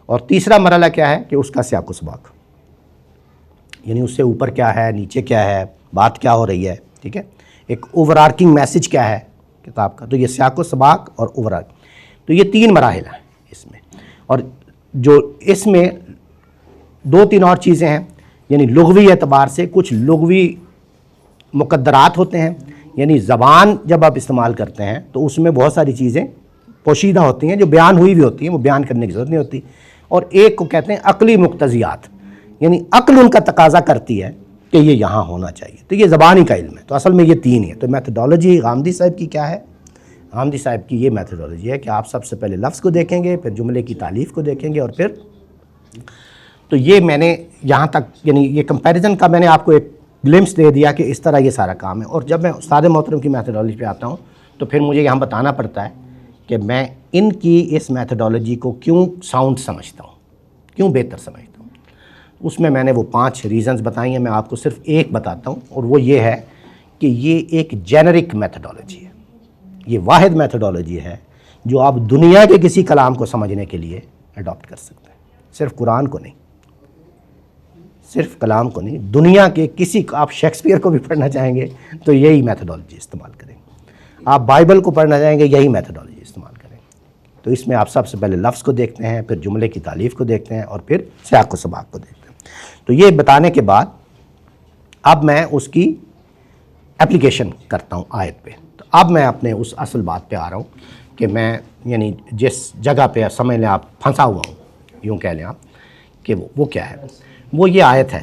اور تیسرا مرحلہ کیا ہے کہ اس کا سیاق و سباق، یعنی اس سے اوپر کیا ہے، نیچے کیا ہے، بات کیا ہو رہی ہے. ٹھیک ہے، ایک اوور آرکنگ میسج کیا ہے کتاب کا. تو یہ سیاق و سباق اور اوور آرکنگ، تو یہ 3 مراحل ہیں اس میں. اور جو اس میں 2-3 اور چیزیں ہیں، یعنی لغوی اعتبار سے کچھ لغوی مقدرات ہوتے ہیں. یعنی زبان جب آپ استعمال کرتے ہیں تو اس میں بہت ساری چیزیں پوشیدہ ہوتی ہیں جو بیان ہوئی بھی ہوتی ہیں، وہ بیان کرنے کی ضرورت نہیں ہوتی. اور ایک کو کہتے ہیں عقلی مقتضیات، یعنی عقل ان کا تقاضا کرتی ہے کہ یہ یہاں ہونا چاہیے. تو یہ زبانی کا علم ہے. تو اصل میں یہ 3 ہے. تو میتھڈولوجی غامدی صاحب کی کیا ہے؟ غامدی صاحب کی یہ میتھڈولوجی ہے کہ آپ سب سے پہلے لفظ کو دیکھیں گے، پھر جملے کی تالیف کو دیکھیں گے، اور پھر تو یہ میں نے یہاں تک، یعنی یہ کمپیریزن کا میں نے آپ کو ایک گلمس دے دیا کہ اس طرح یہ سارا کام ہے. اور جب میں استاد محترم کی میتھڈولوجی پہ آتا ہوں تو پھر مجھے یہاں بتانا پڑتا ہے کہ میں ان کی اس میتھڈولوجی کو کیوں ساؤنڈ سمجھتا ہوں، کیوں بہتر سمجھتا ہوں. اس میں نے وہ 5 ریزنز بتائی ہیں. میں آپ کو صرف ایک بتاتا ہوں، اور وہ یہ ہے کہ یہ ایک جینرک میتھڈولوجی ہے. یہ واحد میتھڈولوجی ہے جو آپ دنیا کے کسی کلام کو سمجھنے کے لیے اڈاپٹ کر سکتے ہیں. صرف قرآن کو نہیں، صرف کلام کو نہیں، دنیا کے کسی کو. آپ شیکسپیئر کو بھی پڑھنا چاہیں گے تو یہی میتھڈولوجی استعمال کریں. آپ بائبل کو پڑھنا چاہیں گے، یہی میتھڈولوجی استعمال کریں. تو اس میں آپ سب سے پہلے لفظ کو دیکھتے ہیں، پھر جملے کی تالیف کو دیکھتے ہیں، اور پھر سیاق و سباق کو دیکھتے ہیں. تو یہ بتانے کے بعد اب میں اس کی اپلیکیشن کرتا ہوں آیت پہ. تو اب میں اپنے اس اصل بات پہ آ رہا ہوں کہ میں یعنی جس جگہ پہ سمجھ لیں آپ پھنسا ہوا ہوں، یوں کہہ لیں آپ کہ وہ کیا ہے. وہ یہ آیت ہے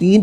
3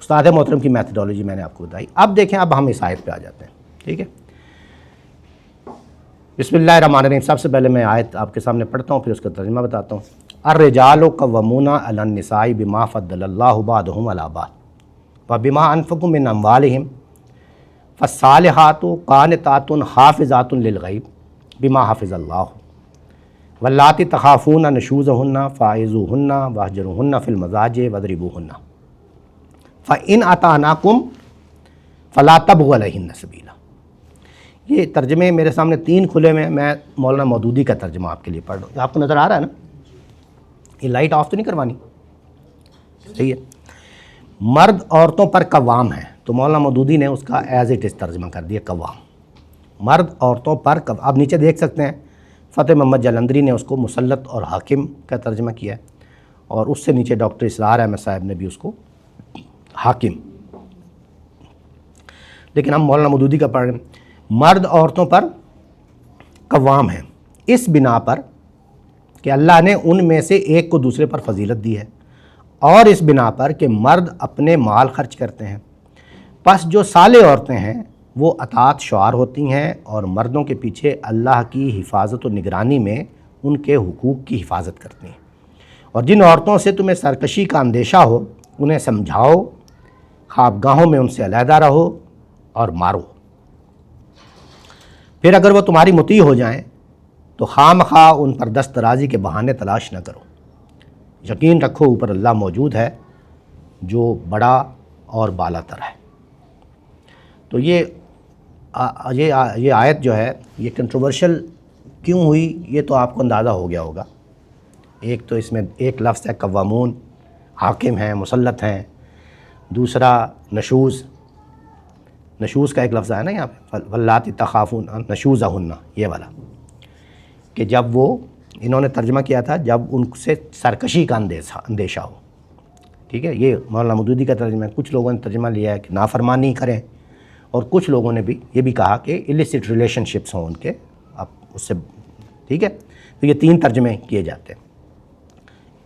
استاد محترم کی میتھڈالوجی میں نے آپ کو بتائی. اب دیکھیں, اب ہم اس آیت پہ آ جاتے ہیں. ٹھیک ہے, بسم اللہ الرحمن الرحیم. سب سے پہلے میں آیت آپ کے سامنے پڑھتا ہوں, پھر اس کا ترجمہ بتاتا ہوں. الرجال قوامون علی النساء بما فضل اللہ بعضهم علی بعض وبما انفقوا من اموالهم فالصالحات قانتات حافظات للغیب بما حفظ اللہ واللاتی تخافون نشوزہن فاعظوہن واہجروہن فی المضاجع واضربوہن فإن أطعناکم فلا تبغوا علیہن سبیلا. یہ ترجمے میرے سامنے 3 کھلے میں مولانا مودودی کا ترجمہ آپ کے لیے پڑھ رہا ہوں. آپ کو نظر آ رہا ہے نا؟ یہ لائٹ آف تو نہیں کروانی؟ صحیح ہے. مرد عورتوں پر قوام ہے, تو مولانا مودودی نے اس کا ایز اٹ از ترجمہ کر دیا قوام. مرد عورتوں پر آپ نیچے دیکھ سکتے ہیں فتح محمد جلندری نے اس کو مسلط اور حاکم کا ترجمہ کیا ہے, اور اس سے نیچے ڈاکٹر اسرار احمد صاحب نے بھی اس کو حاکم. لیکن ہم مولانا مودودی کا پڑھ رہے ہیں. مرد عورتوں پر قوام ہیں اس بنا پر کہ اللہ نے ان میں سے ایک کو دوسرے پر فضیلت دی ہے, اور اس بنا پر کہ مرد اپنے مال خرچ کرتے ہیں. پس جو صالح عورتیں ہیں وہ اطاعت شعار ہوتی ہیں اور مردوں کے پیچھے اللہ کی حفاظت و نگرانی میں ان کے حقوق کی حفاظت کرتی ہیں. اور جن عورتوں سے تمہیں سرکشی کا اندیشہ ہو انہیں سمجھاؤ, خوابگاہوں میں ان سے علیحدہ رہو اور مارو. پھر اگر وہ تمہاری مطیع ہو جائیں تو خواہ مخواہ ان پر دست درازی کے بہانے تلاش نہ کرو. یقین رکھو اوپر اللہ موجود ہے جو بڑا اور بالا تر ہے. تو یہ آیت جو ہے یہ کنٹروورشل کیوں ہوئی یہ تو آپ کو اندازہ ہو گیا ہوگا. ایک تو اس میں ایک لفظ ہے قوامون, حاکم ہیں, مسلط ہیں. دوسرا نشوز کا ایک لفظ ہے نا یہاں پہ, واللاتی تخافون نشوزہن, یہ والا, کہ جب وہ انہوں نے ترجمہ کیا تھا جب ان سے سرکشی کا اندیشہ ہو. ٹھیک ہے, یہ مولانا مودودی کا ترجمہ ہے. کچھ لوگوں نے ترجمہ لیا ہے کہ نافرمانی کریں, اور کچھ لوگوں نے بھی یہ بھی کہا کہ illicit ریلیشن شپس ہوں ان کے, آپ اس سے. ٹھیک ہے, تو یہ 3 ترجمے کیے جاتے ہیں.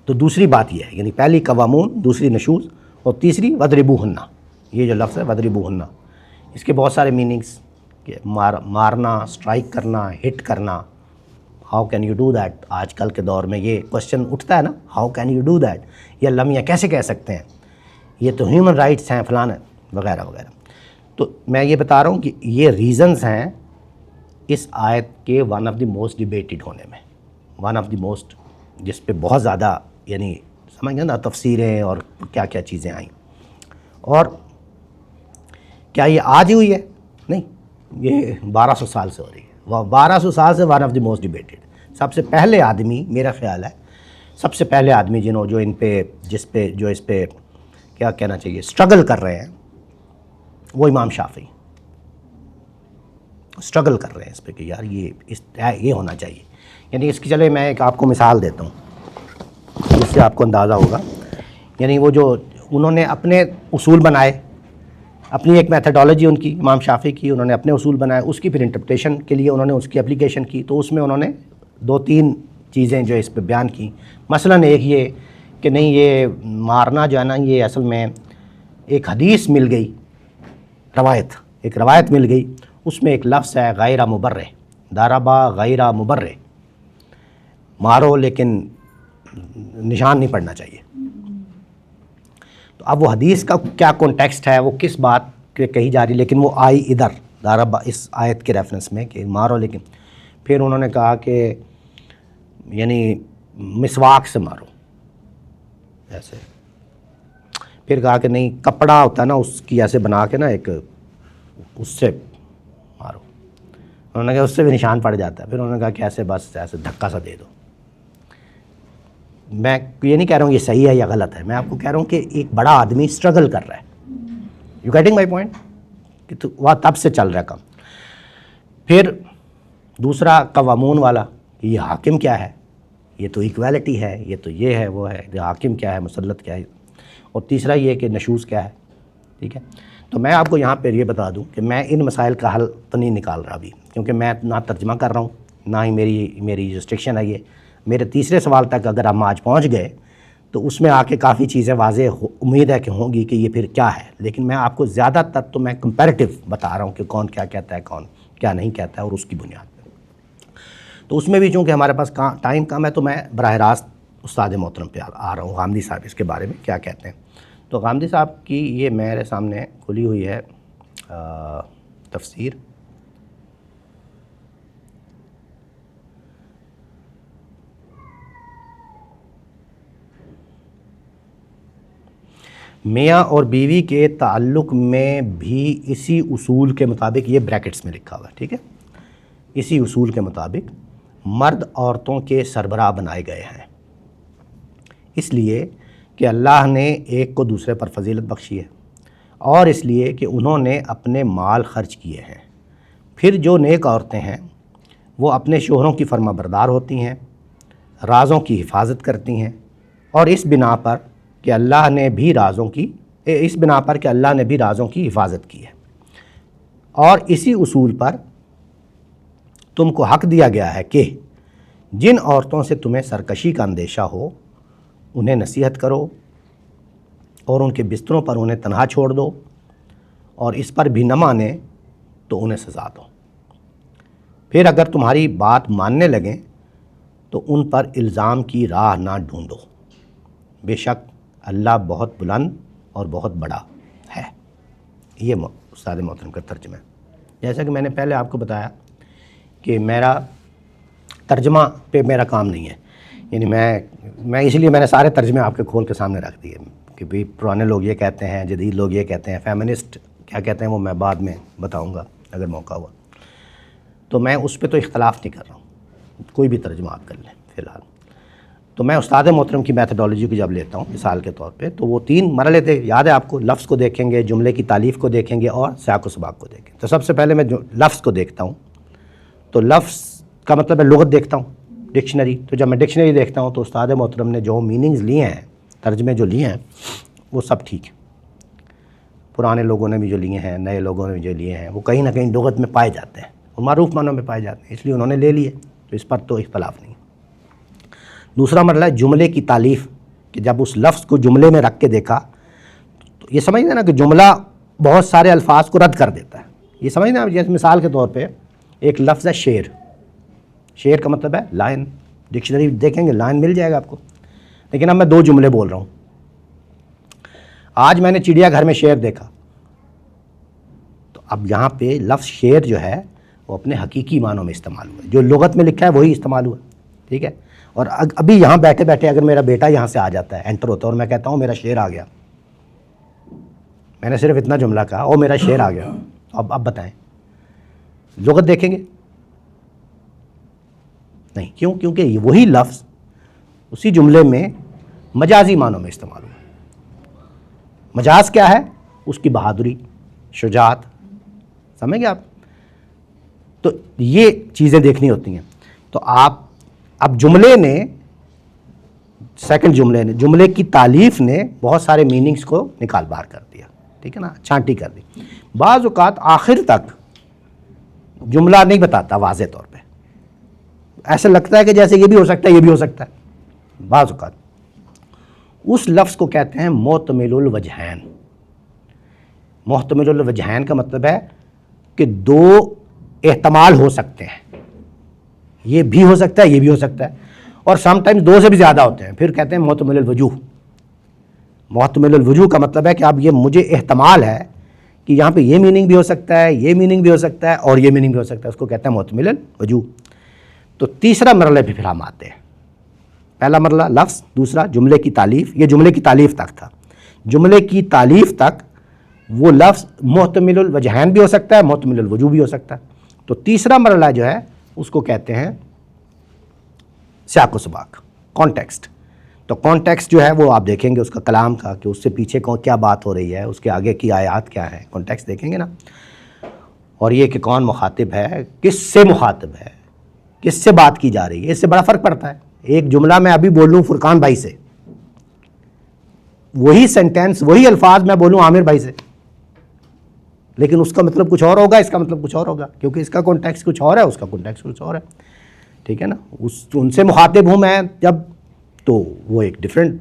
تو دوسری بات یہ ہے, یعنی پہلی قوامون, دوسری نشوز, اور تیسری وضربوہن. یہ جو لفظ ہے وضربوہن, اس کے بہت سارے میننگس, کہ مارنا, اسٹرائک کرنا, ہٹ کرنا. How can you do that? آج کل کے دور میں یہ کوشچن اٹھتا ہے نا, how can you do that, یہ اللہ میاں کیسے کہہ سکتے ہیں, یہ تو ہیومن رائٹس ہیں فلانا وغیرہ وغیرہ. تو میں یہ بتا رہا ہوں کہ یہ ریزنز ہیں اس آیت کے one of the most debated ہونے میں, ون آف دی موسٹ, جس پہ بہت زیادہ یعنی سمجھ گئے نا تفسیریں اور کیا کیا چیزیں آئیں. اور کیا یہ آج ہی ہوئی ہے؟ نہیں, یہ 1200 سال سے ہو رہی ہے. 1200 سال سے one of the most debated. سب سے پہلے آدمی, میرا خیال ہے سب سے پہلے آدمی جو ان پہ جو اس پہ کیا کہنا چاہیے اسٹرگل کر رہے ہیں, وہ امام شافعی اسٹرگل کر رہے ہیں اس پہ کہ یار یہ ہونا چاہیے. یعنی اس کی چلے میں ایک آپ کو مثال دیتا ہوں جس سے آپ کو اندازہ ہوگا. یعنی وہ جو انہوں نے اپنے اصول بنائے, اپنی ایک میتھڈالوجی ان کی امام شافعی کی, انہوں نے اپنے اصول بنائے, اس کی پھر انٹرپریٹیشن کے لیے انہوں نے اس کی اپلیکیشن کی. تو اس میں انہوں نے 2-3 چیزیں جو اس پہ بیان کی. مثلاً ایک یہ کہ نہیں, یہ مارنا جو ہے نا, یہ اصل میں ایک حدیث مل گئی, ایک روایت مل گئی, اس میں ایک لفظ ہے غیر مبرہ, ضربہ غیر مبرہ, مارو لیکن نشان نہیں پڑنا چاہیے. تو اب وہ حدیث کا کیا کانٹیکسٹ ہے, وہ کس بات کے کہی جا رہی, لیکن وہ آئی ادھر ضربہ اس آیت کے ریفرنس میں کہ مارو. لیکن پھر انہوں نے کہا کہ یعنی مسواک سے مارو ایسے. پھر کہا کہ نہیں, کپڑا ہوتا ہے نا اس کی ایسے بنا کے نا ایک, اس سے مارو. انہوں نے کہا اس سے بھی نشان پڑ جاتا ہے. پھر انہوں نے کہا کہ ایسے بس ایسے دھکا سا دے دو. میں یہ نہیں کہہ رہا ہوں یہ صحیح ہے یا غلط ہے, میں آپ کو کہہ رہا ہوں کہ ایک بڑا آدمی اسٹرگل کر رہا ہے. یو گیٹنگ مائی پوائنٹ, کہ وہ تب سے چل رہا ہے کام. پھر دوسرا قوامون والا, یہ حاکم کیا ہے, یہ تو ایکویلٹی ہے, یہ تو یہ ہے وہ ہے, یہ حاکم کیا ہے, مسلط کیا ہے. اور تیسرا یہ کہ نشوز کیا ہے. ٹھیک ہے, تو میں آپ کو یہاں پہ یہ بتا دوں کہ میں ان مسائل کا حل تو نہیں نکال رہا ابھی, کیونکہ میں نہ ترجمہ کر رہا ہوں, نہ ہی میری ریسٹرکشن ہے یہ. میرے تیسرے سوال تک اگر ہم آج پہنچ گئے تو اس میں آ کے کافی چیزیں واضح امید ہے کہ ہوں گی کہ یہ پھر کیا ہے، لیکن میں آپ کو زیادہ تر تو میں کمپیریٹیو بتا رہا ہوں کہ کون کیا کہتا ہے، کون کیا نہیں کہتا ہے، اور اس کی بنیاد پہ۔ تو اس میں بھی چونکہ ہمارے پاس ٹائم کم ہے تو میں براہ راست استاد محترم پہ آ رہا ہوں، غامدی صاحب اس کے بارے میں کیا کہتے ہیں۔ تو غامدی صاحب کی یہ میرے سامنے کھلی ہوئی ہے تفسیر، میاں اور بیوی کے تعلق میں بھی اسی اصول کے مطابق، یہ بریکٹس میں لکھا ہوا ہے، ٹھیک ہے، اسی اصول کے مطابق مرد عورتوں کے سربراہ بنائے گئے ہیں، اس لیے کہ اللہ نے ایک کو دوسرے پر فضیلت بخشی ہے، اور اس لیے کہ انہوں نے اپنے مال خرچ کیے ہیں۔ پھر جو نیک عورتیں ہیں وہ اپنے شوہروں کی فرما بردار ہوتی ہیں، رازوں کی حفاظت کرتی ہیں، اور اس بنا پر کہ اللہ نے بھی رازوں کی حفاظت کی ہے، اور اسی اصول پر تم کو حق دیا گیا ہے کہ جن عورتوں سے تمہیں سرکشی کا اندیشہ ہو انہیں نصیحت کرو، اور ان کے بستروں پر انہیں تنہا چھوڑ دو، اور اس پر بھی نہ مانے تو انہیں سزا دو۔ پھر اگر تمہاری بات ماننے لگیں تو ان پر الزام کی راہ نہ ڈھونڈو، بے شک اللہ بہت بلند اور بہت بڑا ہے۔ یہ استاد محترم کا ترجمہ ہے۔ جیسا کہ میں نے پہلے آپ کو بتایا کہ میرا ترجمہ پہ میرا کام نہیں ہے، یعنی میں اس لیے میں نے سارے ترجمے آپ کے کھول کے سامنے رکھ دیے کہ بھئی پرانے لوگ یہ کہتے ہیں، جدید لوگ یہ کہتے ہیں، فیمنسٹ کیا کہتے ہیں وہ میں بعد میں بتاؤں گا اگر موقع ہوا، تو میں اس پہ تو اختلاف نہیں کر رہا ہوں، کوئی بھی ترجمہ آپ کر لیں فی الحال۔ تو میں استاد محترم کی میتھڈالوجی کو جب لیتا ہوں مثال کے طور پہ، تو وہ 3 مرحلے تھے، یاد ہے آپ کو، لفظ کو دیکھیں گے، جملے کی تالیف کو دیکھیں گے، اور سیاق و سباق کو دیکھیں گے۔ تو سب سے پہلے میں لفظ کو دیکھتا ہوں، تو لفظ کا مطلب ہے لغت دیکھتا ہوں، ڈکشنری۔ تو جب میں ڈکشنری دیکھتا ہوں تو استاد محترم نے جو میننگز لیے ہیں، ترجمے جو لیے ہیں، وہ سب ٹھیک ہیں، پرانے لوگوں نے بھی جو لیے ہیں، نئے لوگوں نے بھی جو لیے ہیں، وہ کہیں نہ کہیں لغت میں پائے جاتے ہیں، اور معروف معنوں میں پائے جاتے ہیں، اس لیے انہوں نے لے لیے، تو اس پر تو اختلاف نہیں۔ دوسرا مرحلہ ہے جملے کی تالیف، کہ جب اس لفظ کو جملے میں رکھ کے دیکھا تو یہ سمجھنا نا کہ جملہ بہت سارے الفاظ کو رد کر دیتا ہے، یہ سمجھنا، جیسے مثال کے طور پہ ایک لفظ ہے شعر، شعر کا مطلب ہے لائن، ڈکشنری دیکھیں گے لائن مل جائے گا آپ کو، لیکن اب میں 2 جملے بول رہا ہوں۔ آج میں نے چڑیا گھر میں شعر دیکھا، تو اب یہاں پہ لفظ شعر جو ہے وہ اپنے حقیقی معنوں میں استعمال ہوا ہے، جو لغت میں لکھا ہے وہی استعمال ہوا، ٹھیک ہے۔ اور ابھی یہاں بیٹھے بیٹھے اگر میرا بیٹا یہاں سے آ جاتا ہے، انٹر ہوتا ہے، اور میں کہتا ہوں میرا شعر آ گیا، میں نے صرف اتنا جملہ کہا اور میرا شعر آ گیا، اب بتائیں لغت دیکھیں گے؟ نہیں، کیوں؟ کیونکہ وہی لفظ اسی جملے میں مجازی معنوں میں استعمال ہوا۔ مجاز کیا ہے؟ اس کی بہادری، شجاعت، سمجھ گئے آپ؟ تو یہ چیزیں دیکھنی ہوتی ہیں۔ تو اب جملے نے، سیکنڈ جملے نے، جملے کی تالیف نے بہت سارے میننگز کو نکال باہر کر دیا، ٹھیک ہے نا، چھانٹی کر دی۔ بعض اوقات آخر تک جملہ نہیں بتاتا واضح طور پہ، ایسا لگتا ہے کہ جیسے یہ بھی ہو سکتا ہے، یہ بھی ہو سکتا ہے۔ بعض اوقات اس لفظ کو کہتے ہیں محتمل الوجہین۔ محتمل الوجہین کا مطلب ہے کہ 2 احتمال ہو سکتے ہیں، یہ بھی ہو سکتا ہے، یہ بھی ہو سکتا ہے، اور سم ٹائمز 2 سے بھی زیادہ ہوتے ہیں، پھر کہتے ہیں محتمل الوجوہ۔ محتمل الوجوہ کا مطلب ہے کہ اب یہ مجھے احتمال ہے کہ یہاں پہ یہ میننگ بھی ہو سکتا ہے، یہ میننگ بھی ہو سکتا ہے، اور یہ میننگ بھی ہو سکتا ہے، اس کو کہتے ہیں محتمل الوجوہ۔ تو تیسرا مرحلہ پہ پھر ہم آتے ہیں۔ پہلا مرحلہ لفظ، دوسرا جملے کی تالیف، یہ جملے کی تالیف تک تھا۔ جملے کی تالیف تک وہ لفظ محتمل الوجہین بھی ہو سکتا ہے، محتمل الوجوہ بھی ہو سکتا ہے۔ تو تیسرا مرحلہ جو ہے اس کو کہتے ہیں سیاق و سباق، کانٹیکسٹ۔ تو کانٹیکسٹ جو ہے وہ آپ دیکھیں گے اس کا کلام کا، کہ اس سے پیچھے کیا بات ہو رہی ہے، اس کے آگے کی آیات کیا ہیں، کانٹیکسٹ دیکھیں گے نا۔ اور یہ کہ کون مخاطب ہے، کس سے مخاطب ہے، کس سے بات کی جا رہی ہے، اس سے بڑا فرق پڑتا ہے۔ ایک جملہ میں ابھی بول لوں فرقان بھائی سے، وہی سینٹینس، وہی الفاظ میں بولوں عامر بھائی سے، لیکن اس کا مطلب کچھ اور ہوگا، اس کا مطلب کچھ اور ہوگا، کیونکہ اس کا کانٹیکسٹ کچھ اور ہے، اس کا کانٹیکسٹ کچھ اور ہے، ٹھیک ہے نا۔ ان سے مخاطب ہوں میں جب، تو وہ ایک ڈیفرنٹ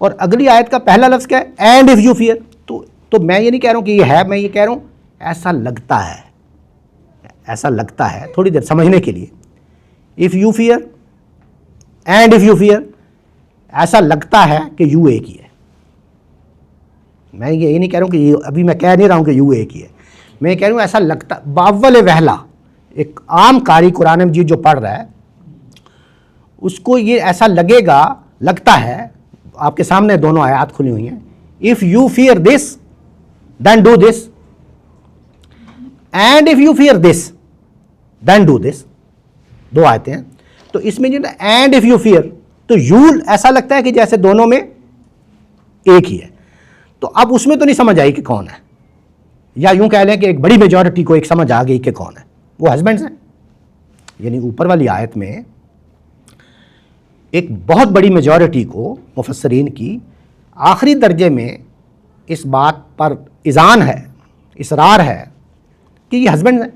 اور اگلی آیت کا پہلا لفظ کیا ہے؟ And if you fear. تو میں یہ نہیں کہہ رہا ہوں کہ یہ ہے, میں یہ کہہ رہا ہوں ایسا لگتا ہے, ایسا لگتا ہے, تھوڑی دیر سمجھنے کے لیے. If you fair and if you fair, ایسا لگتا ہے کہ یو ایک ہی ہے. میں یہ نہیں کہہ رہا ہوں کہ یہ, ابھی میں کہہ نہیں رہا ہوں کہ یو ایک ہی ہے, میں یہ کہہ رہا ہوں ایسا لگتا, باول وہلا ایک عام قاری قرآن مجید جو پڑھ رہا ہے اس کو یہ ایسا لگے گا, لگتا ہے. آپ کے سامنے دونوں آیات کھلی ہوئی ہیں. If you fear this then do this, and if you fear this then do this, دو آیتیں ہیں. تو اس میں جو نا اینڈ اف یو فیئر, تو یو ایسا لگتا ہے کہ جیسے دونوں میں ایک ہی ہے. تو اب اس میں تو نہیں سمجھ آئی کہ کون ہے, یا یوں کہہ لیں کہ ایک بڑی میجورٹی کو ایک سمجھ آ گئی کہ کون ہے, وہ ہسبینڈز ہیں. یعنی اوپر والی آیت میں ایک بہت بڑی میجورٹی کو مفسرین کی آخری درجے میں اس بات پر اذعان ہے, اصرار ہے کہ یہ ہسبینڈ ہیں.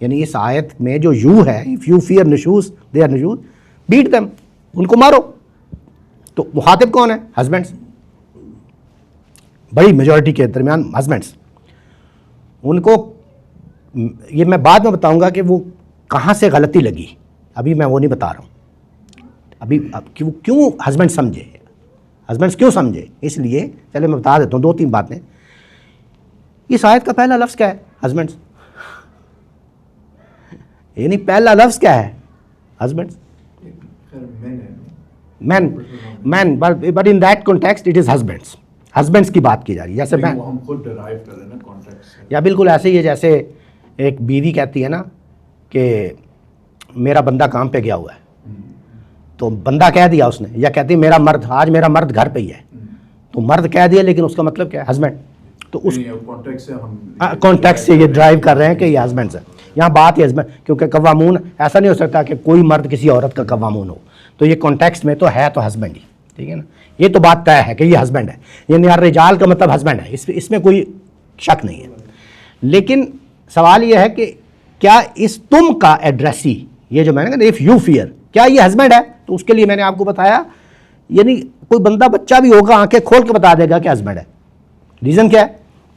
یعنی اس آیت میں جو یو ہے, اف یو فیئر نشوز دے آر نشوز بیٹ دیم, ان کو مارو. تو مخاطب کون ہے؟ ہسبینڈس. بڑی میجورٹی کے درمیان ہسبینڈس. ان کو یہ میں بعد میں بتاؤں گا کہ وہ کہاں سے غلطی لگی, ابھی میں وہ نہیں بتا رہا ہوں. ابھی کیوں ہسبینڈ سمجھے, ہسبینڈس کیوں سمجھے, اس لیے چلے میں بتا دیتا ہوں 2-3 باتیں. اس آیت کا پہلا لفظ کیا ہے؟ ہسبینڈس. یعنی پہلا لفظ کیا ہے؟ ہسبینڈس. مین but in that context it is husbands. Husbands کی بات کی جا رہی ہے. جیسے میں ہم خود ڈرائیو کر رہے ہیں نا کانٹیکٹ سے, یا بالکل ایسے ہی ہے جیسے ایک بیوی کہتی ہے نا کہ میرا بندہ کام پہ گیا ہوا ہے, تو بندہ کہہ دیا اس نے, یا کہتی میرا مرد, آج میرا مرد گھر پہ ہی ہے, تو مرد کہہ دیا لیکن اس کا مطلب کیا ہے؟ ہسبینڈ. تو اس کانٹیکٹ سے یہ ڈرائیو کر رہے ہیں کہ یہ ہسبینڈ ہے. یہاں بات ہی ہسبینڈ, کیونکہ قوامون ایسا نہیں ہو سکتا کہ کوئی مرد کسی عورت کا قوامون ہو, تو یہ کانٹیکسٹ میں تو ہے تو ہسبینڈ ہی, ٹھیک ہے نا. یہ تو بات طے ہے کہ یہ ہسبینڈ ہے, یعنی الرجال کا مطلب ہسبینڈ ہے, اس میں کوئی شک نہیں ہے. لیکن سوال یہ ہے کہ کیا اس تم کا ایڈریسی, یہ جو میں نے کہا اف یو فیئر, کیا یہ ہسبینڈ ہے؟ تو اس کے لیے میں نے آپ کو بتایا, یعنی کوئی بندہ بچہ بھی ہوگا آنکھیں کھول کے بتا دے گا کہ ہسبینڈ ہے. ریزن کیا ہے؟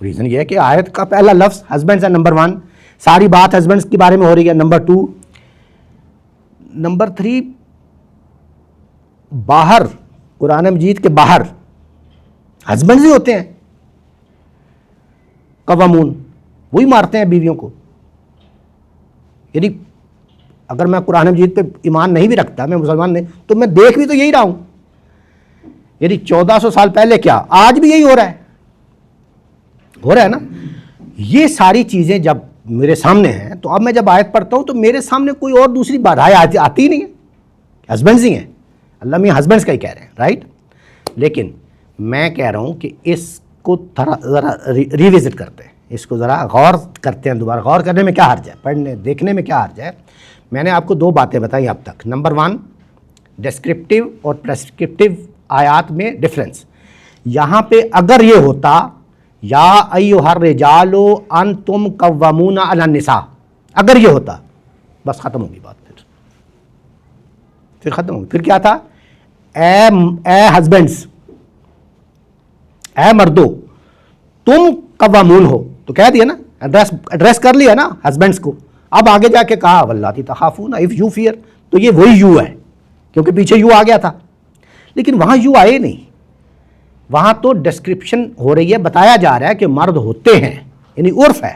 ریزن یہ ہے کہ آیت کا پہلا لفظ ہسبینڈ ہے, نمبر 1. ساری بات ہسبینڈس کے بارے میں ہو رہی ہے, نمبر 2. نمبر 3, باہر قرآن مجید کے باہر ہسبینڈز ہی ہوتے ہیں قوامون, وہی مارتے ہیں بیویوں کو. یعنی اگر میں قرآن مجید پہ ایمان نہیں بھی رکھتا, میں مسلمان نہیں, تو میں دیکھ بھی تو یہی رہا ہوں. یعنی 1400 سال پہلے کیا, آج بھی یہی ہو رہا ہے, ہو رہا ہے نا. یہ ساری چیزیں جب میرے سامنے ہیں, تو اب میں جب آیت پڑھتا ہوں تو میرے سامنے کوئی اور دوسری بادھائیں آتی ہی نہیں ہے, ہسبینڈز ہی ہیں. اللہ میاں ہسبینڈز کا ہی کہہ رہے ہیں, رائٹ. لیکن میں کہہ رہا ہوں کہ اس کو ذرا ریوزٹ کرتے ہیں, اس کو ذرا غور کرتے ہیں دوبارہ. غور کرنے میں کیا حرج ہے, پڑھنے دیکھنے میں کیا حرج ہے. میں نے آپ کو 2 باتیں بتائی اب تک. نمبر 1, ڈسکرپٹیو اور پریسکرپٹیو آیات میں ڈفرینس. یہاں پہ اگر یہ ہوتا یا ایھا الرجال انتم قوامون علی النساء, اگر یہ ہوتا, بس ختم ہوگی بات. پھر ختم ہوگی. پھر کیا تھا؟ اے ہسبینڈس, اے مردو, تم قوامون ہو, تو کہہ دیا نا, ایڈریس کر لیا نا ہسبینڈس کو. اب آگے جا کے کہا واللاتی تخافون اف یو فیئر, تو یہ وہی یو ہے, کیونکہ پیچھے یو آ گیا تھا. لیکن وہاں یو آئے نہیں, وہاں تو ڈسکرپشن ہو رہی ہے, بتایا جا رہا ہے کہ مرد ہوتے ہیں, یعنی عرف ہے,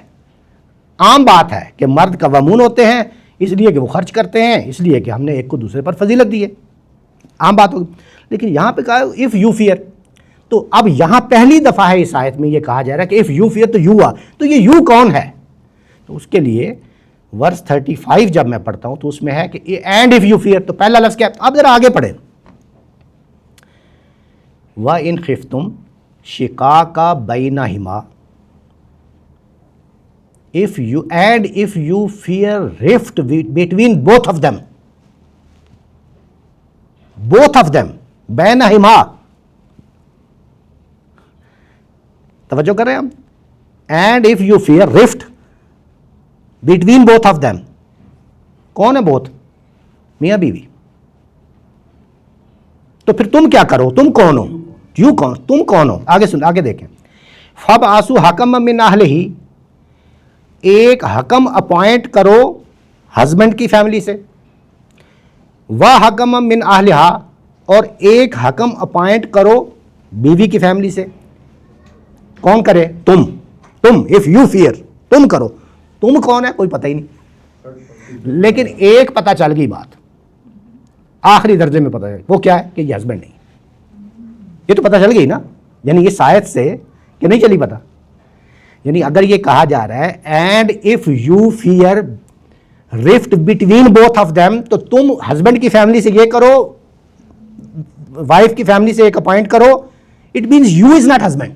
عام بات ہے کہ مرد قوامون ہوتے ہیں, اس لیے کہ وہ خرچ کرتے ہیں, اس لیے کہ ہم نے ایک کو دوسرے پر فضیلت دی ہے, عام بات ہوگی. لیکن یہاں پہ کہا اف یو فیئر, تو اب یہاں پہلی دفعہ ہے اس آیت میں یہ کہا جا رہا ہے کہ اف یو فیئر, تو یو آ, تو یہ یو کون ہے؟ تو اس کے لیے ورس 35 جب میں پڑھتا ہوں تو اس میں ہے کہ اینڈ اف یو فیئر, تو پہلا لفظ کیا ہے؟ آپ ذرا آگے پڑھیں. وَإِنْ خِفْتُمْ شِقَاقَ بَيْنَهُمَا, if you fear rift between both of them, بَيْنَهُمَا, توجہ کر رہے ہیں ہم. And if you fair rift between both of them, کون ہے بوتھ؟ میاں بیوی. تو پھر تم کیا کرو, تم کون ہو, یو کون, تم کون ہو. آگے سن, آگے دیکھیں. فب آسو حکم من اہلہ, ایک حکم اپوائنٹ کرو ہسبینڈ کی فیملی سے, و حکم من اہلہا, اور ایک حکم اپوائنٹ کرو بیوی کی فیملی سے. کون کرے؟ تم. اف یو فیئر, تم کرو. تم کون ہے کوئی پتہ ہی نہیں, لیکن ایک پتہ چل گئی بات, آخری درجے میں پتہ ہے, وہ کیا ہے کہ یہ ہسبینڈ نہیں. یہ تو پتہ چل گئی نا, یعنی اس آیت سے کہ نہیں چلی پتہ. یعنی اگر یہ کہا جا رہا ہے and if you fair rift between both of them, تو تم ہسبینڈ کی فیملی سے یہ کرو, وائف کی فیملی سے ایک اپوائنٹ کرو, it means you is not husband.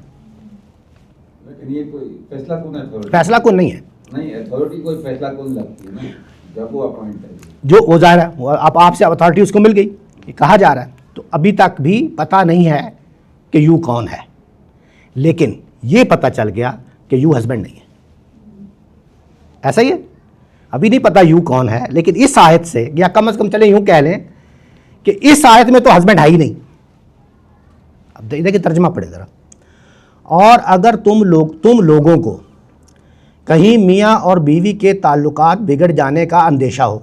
لیکن یہ کوئی فیصلہ کون ہے؟ فیصلہ کون نہیں ہے, نہیں, اتھارٹی کوئی فیصلہ کون لگتی ہے نا جب وہ اپوائنٹ ہے. جو وہ ظاہر ہے اب آپ سے اتھارٹی اس کو مل گئی, یہ کہا جا رہا ہے. تو ابھی تک بھی پتہ نہیں ہے کہ یو کون ہے, لیکن یہ پتہ چل گیا کہ یو ہسبینڈ نہیں ہے. ایسا ہی ہے, ابھی نہیں پتہ یو کون ہے, لیکن اس آیت سے, یا کم از کم چلیں یوں کہہ لیں کہ اس آیت میں تو ہسبینڈ ہے ہی نہیں. اب دیکھیں ترجمہ پڑھے ذرا. اور اگر تم لوگوں کو کہیں میاں اور بیوی کے تعلقات بگڑ جانے کا اندیشہ ہو,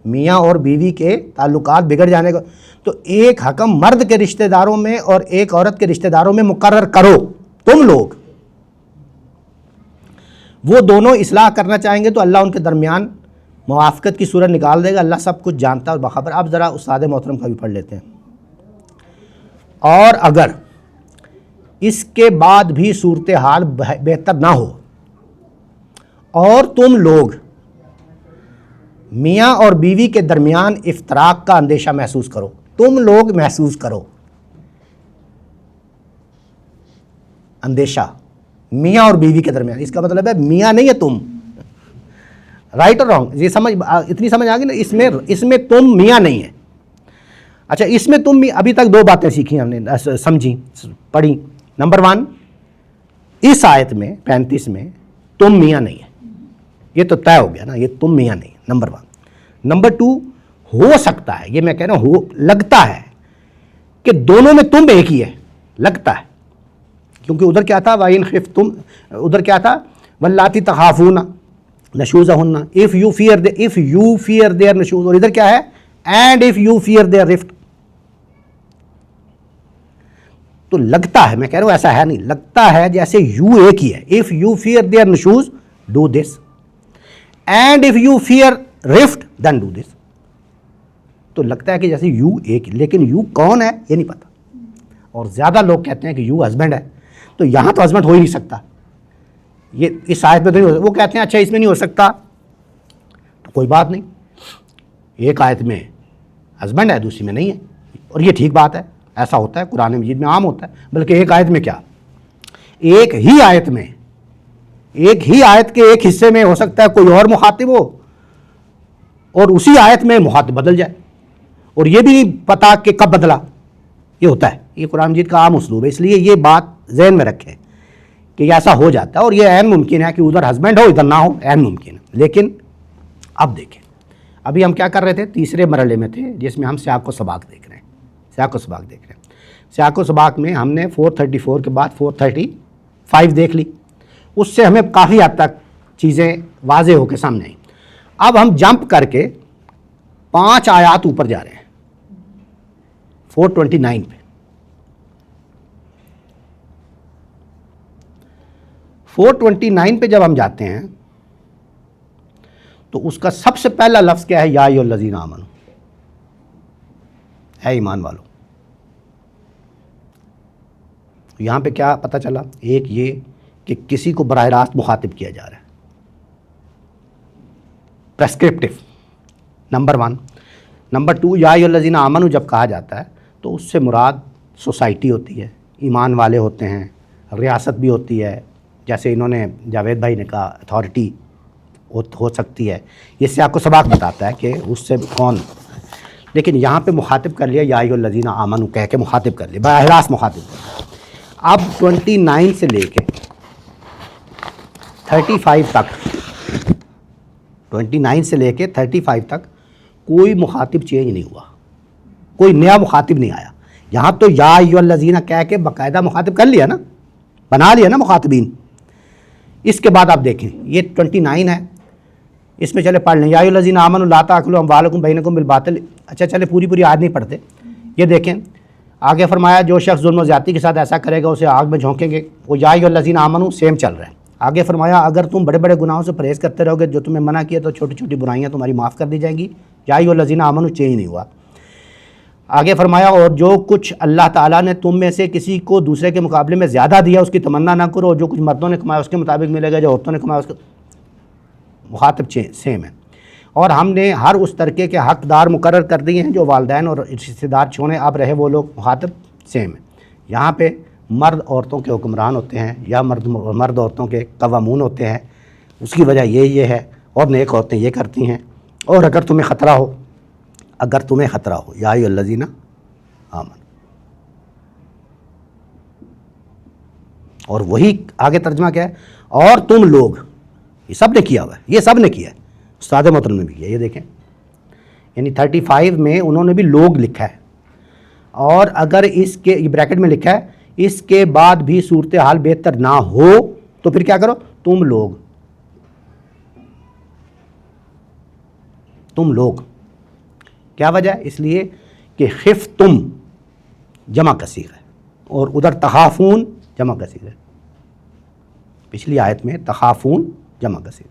میاں اور بیوی کے تعلقات بگڑ جانے کا, تو ایک حکم مرد کے رشتہ داروں میں اور ایک عورت کے رشتہ داروں میں مقرر کرو. تم لوگ وہ دونوں اصلاح کرنا چاہیں گے تو اللہ ان کے درمیان موافقت کی صورت نکال دے گا. اللہ سب کچھ جانتا ہے اور باخبر. اب ذرا استاد محترم کا بھی پڑھ لیتے ہیں. اور اگر اس کے بعد بھی صورتحال بہتر نہ ہو اور تم لوگ میاں اور بیوی کے درمیان افتراق کا اندیشہ محسوس کرو, تم لوگ محسوس کرو اندیشہ میاں اور بیوی کے درمیان, اس کا مطلب ہے میاں نہیں ہے تم. رائٹ اور رانگ, یہ سمجھ, اتنی سمجھ آ گئی نا. اس میں تم میاں نہیں ہے. اچھا, اس میں تم ابھی تک دو باتیں سیکھی ہم نے, سمجھی, پڑھی. نمبر 1, اس آیت میں 35 میں تم میاں نہیں ہے, یہ تو طے ہو گیا نا, یہ تم میاں نہیں ہے. نمبر 1. نمبر 2, ہو سکتا ہے, یہ میں کہہ رہا ہوں, لگتا ہے کہ دونوں میں تم ایک ہی ہے, لگتا ہے, کیونکہ ادھر کیا تھا, وَإِنْ خِفْتُمْ, ادھر کیا تھا, وَاللَّاتِي تَخَافُونَ نُشُوزَهُنَّ, if you fear their نشوز, اور ادھر کیا ہے, and if you fear their rift. تو لگتا ہے, میں کہہ رہا ہوں ایسا ہے نہیں, لگتا ہے جیسے یو ایک ہی ہے. if you fear their نشوز do this, and if you fear rift then do this. تو لگتا ہے کہ جیسے یو ایک, لیکن یو کون ہے یہ نہیں پتا. اور زیادہ لوگ کہتے ہیں کہ یو ہسبینڈ ہے, تو یہاں تو ہسبینڈ ہو ہی نہیں سکتا, یہ اس آیت میں تو نہیں ہو سکتا. وہ کہتے ہیں اچھا اس میں نہیں ہو سکتا, تو کوئی بات نہیں, ایک آیت میں ہسبینڈ ہے دوسری میں نہیں ہے, اور یہ ٹھیک بات ہے, ایسا ہوتا ہے, قرآن مجید میں عام ہوتا ہے. بلکہ ایک آیت میں کیا, ایک ہی آیت کے ایک حصے میں ہو سکتا ہے کوئی اور مخاطب ہو, اور اسی آیت میں مخاطب بدل جائے, اور یہ بھی نہیں پتا کہ کب بدلا. یہ ہوتا ہے, یہ قرآن مجید کا عام اسلوب ہے. اس لیے یہ بات ذہن میں رکھیں کہ یہ ایسا ہو جاتا ہے, اور یہ عین ممکن ہے کہ ادھر ہسبینڈ ہو ادھر نہ ہو, عین ممکن ہے. لیکن اب دیکھیں, ابھی ہم کیا کر رہے تھے, تیسرے مرحلے میں تھے جس میں ہم سیاق و سباق دیکھ رہے ہیں. سیاق و سباق میں ہم نے 434 کے بعد 435 دیکھ لی. اس سے ہمیں کافی حد تک چیزیں واضح ہو کے سامنے آئیں. اب ہم جمپ کر کے 5 آیات اوپر جا رہے ہیں 429 پہ. 429 پہ جب ہم جاتے ہیں تو اس کا سب سے پہلا لفظ کیا ہے, یا ایھا الذین آمنوا, ہے ایمان والو. یہاں پہ کیا پتہ چلا, ایک یہ کہ کسی کو براہ راست مخاطب کیا جا رہا ہے, پریسکرپٹیو, نمبر 1. نمبر 2, یا ایھا الذین آمنوا جب کہا جاتا ہے تو اس سے مراد سوسائٹی ہوتی ہے, ایمان والے ہوتے ہیں, ریاست بھی ہوتی ہے, جیسے انہوں نے جاوید بھائی نے کہا اتھارٹی ہو سکتی ہے. یہ سیاق و سباق بتاتا ہے کہ اس سے کون. لیکن یہاں پہ مخاطب کر لیا یا ایھا الذین آمنوا کہہ کے مخاطب کر لیا, براہ راست مخاطب کر لیا. اب 29 سے لے کے 35 تک, 29 سے لے کے 35 تک کوئی مخاطب چینج نہیں ہوا, کوئی نیا مخاطب نہیں آیا. یہاں تو یا ایھا الذین کہہ کے باقاعدہ مخاطب کر لیا نا، بنا لیا نا مخاطبین. اس کے بعد آپ دیکھیں یہ 29 ہے، اس میں چلے پڑھ لیں. یا ایھا الذین آمنوا لا تاکلوا اموالکم بینکم بالباطل. اچھا چلے پوری آیت نہیں پڑھتے. یہ دیکھیں آگے فرمایا جو شخص ظلم و زیادتی کے ساتھ ایسا کرے گا اسے آگ میں جھونکیں گے. وہ یا ایھا الذین آمنوا سیم چل رہا ہے. آگے فرمایا اگر تم بڑے بڑے گناہوں سے پرہیز کرتے رہو گے جو تمہیں منع کیا تو چھوٹی چھوٹی برائیاں تمہاری معاف کر دی جائیں گی. یا ایھا الذین آمنوا چینج نہیں ہوا. آگے فرمایا اور جو کچھ اللہ تعالیٰ نے تم میں سے کسی کو دوسرے کے مقابلے میں زیادہ دیا اس کی تمنا نہ کرو، جو کچھ مردوں نے کمایا اس کے مطابق ملے گا، جو عورتوں نے کمایا اس کے مخاطب سیم ہے. اور ہم نے ہر اس طرقے کے حقدار مقرر کر دیے ہیں جو والدین اور رشتہ دار چھوڑیں، اب رہے وہ لوگ مخاطب سیم ہے. یہاں پہ مرد عورتوں کے حکمران ہوتے ہیں یا مرد عورتوں کے قوامون ہوتے ہیں. اس کی وجہ یہ ہے، اور نیک عورتیں یہ کرتی ہیں. اور اگر تمہیں خطرہ ہو یا ایھا الذین آمنوا. اور وہی آگے ترجمہ کیا ہے، اور تم لوگ، یہ سب نے کیا ہوا ہے، یہ سب نے کیا ہے، استاد محترم نے بھی کیا. یہ دیکھیں یعنی 35 میں انہوں نے بھی لوگ لکھا ہے. اور اگر اس کے یہ بریکٹ میں لکھا ہے اس کے بعد بھی صورتحال بہتر نہ ہو تو پھر کیا کرو، تم لوگ. کیا وجہ ہے؟ اس لیے کہ خفتم جمع کثیر ہے اور ادھر تخافون جمع کثیر ہے. پچھلی آیت میں تخافون جمع کثیر،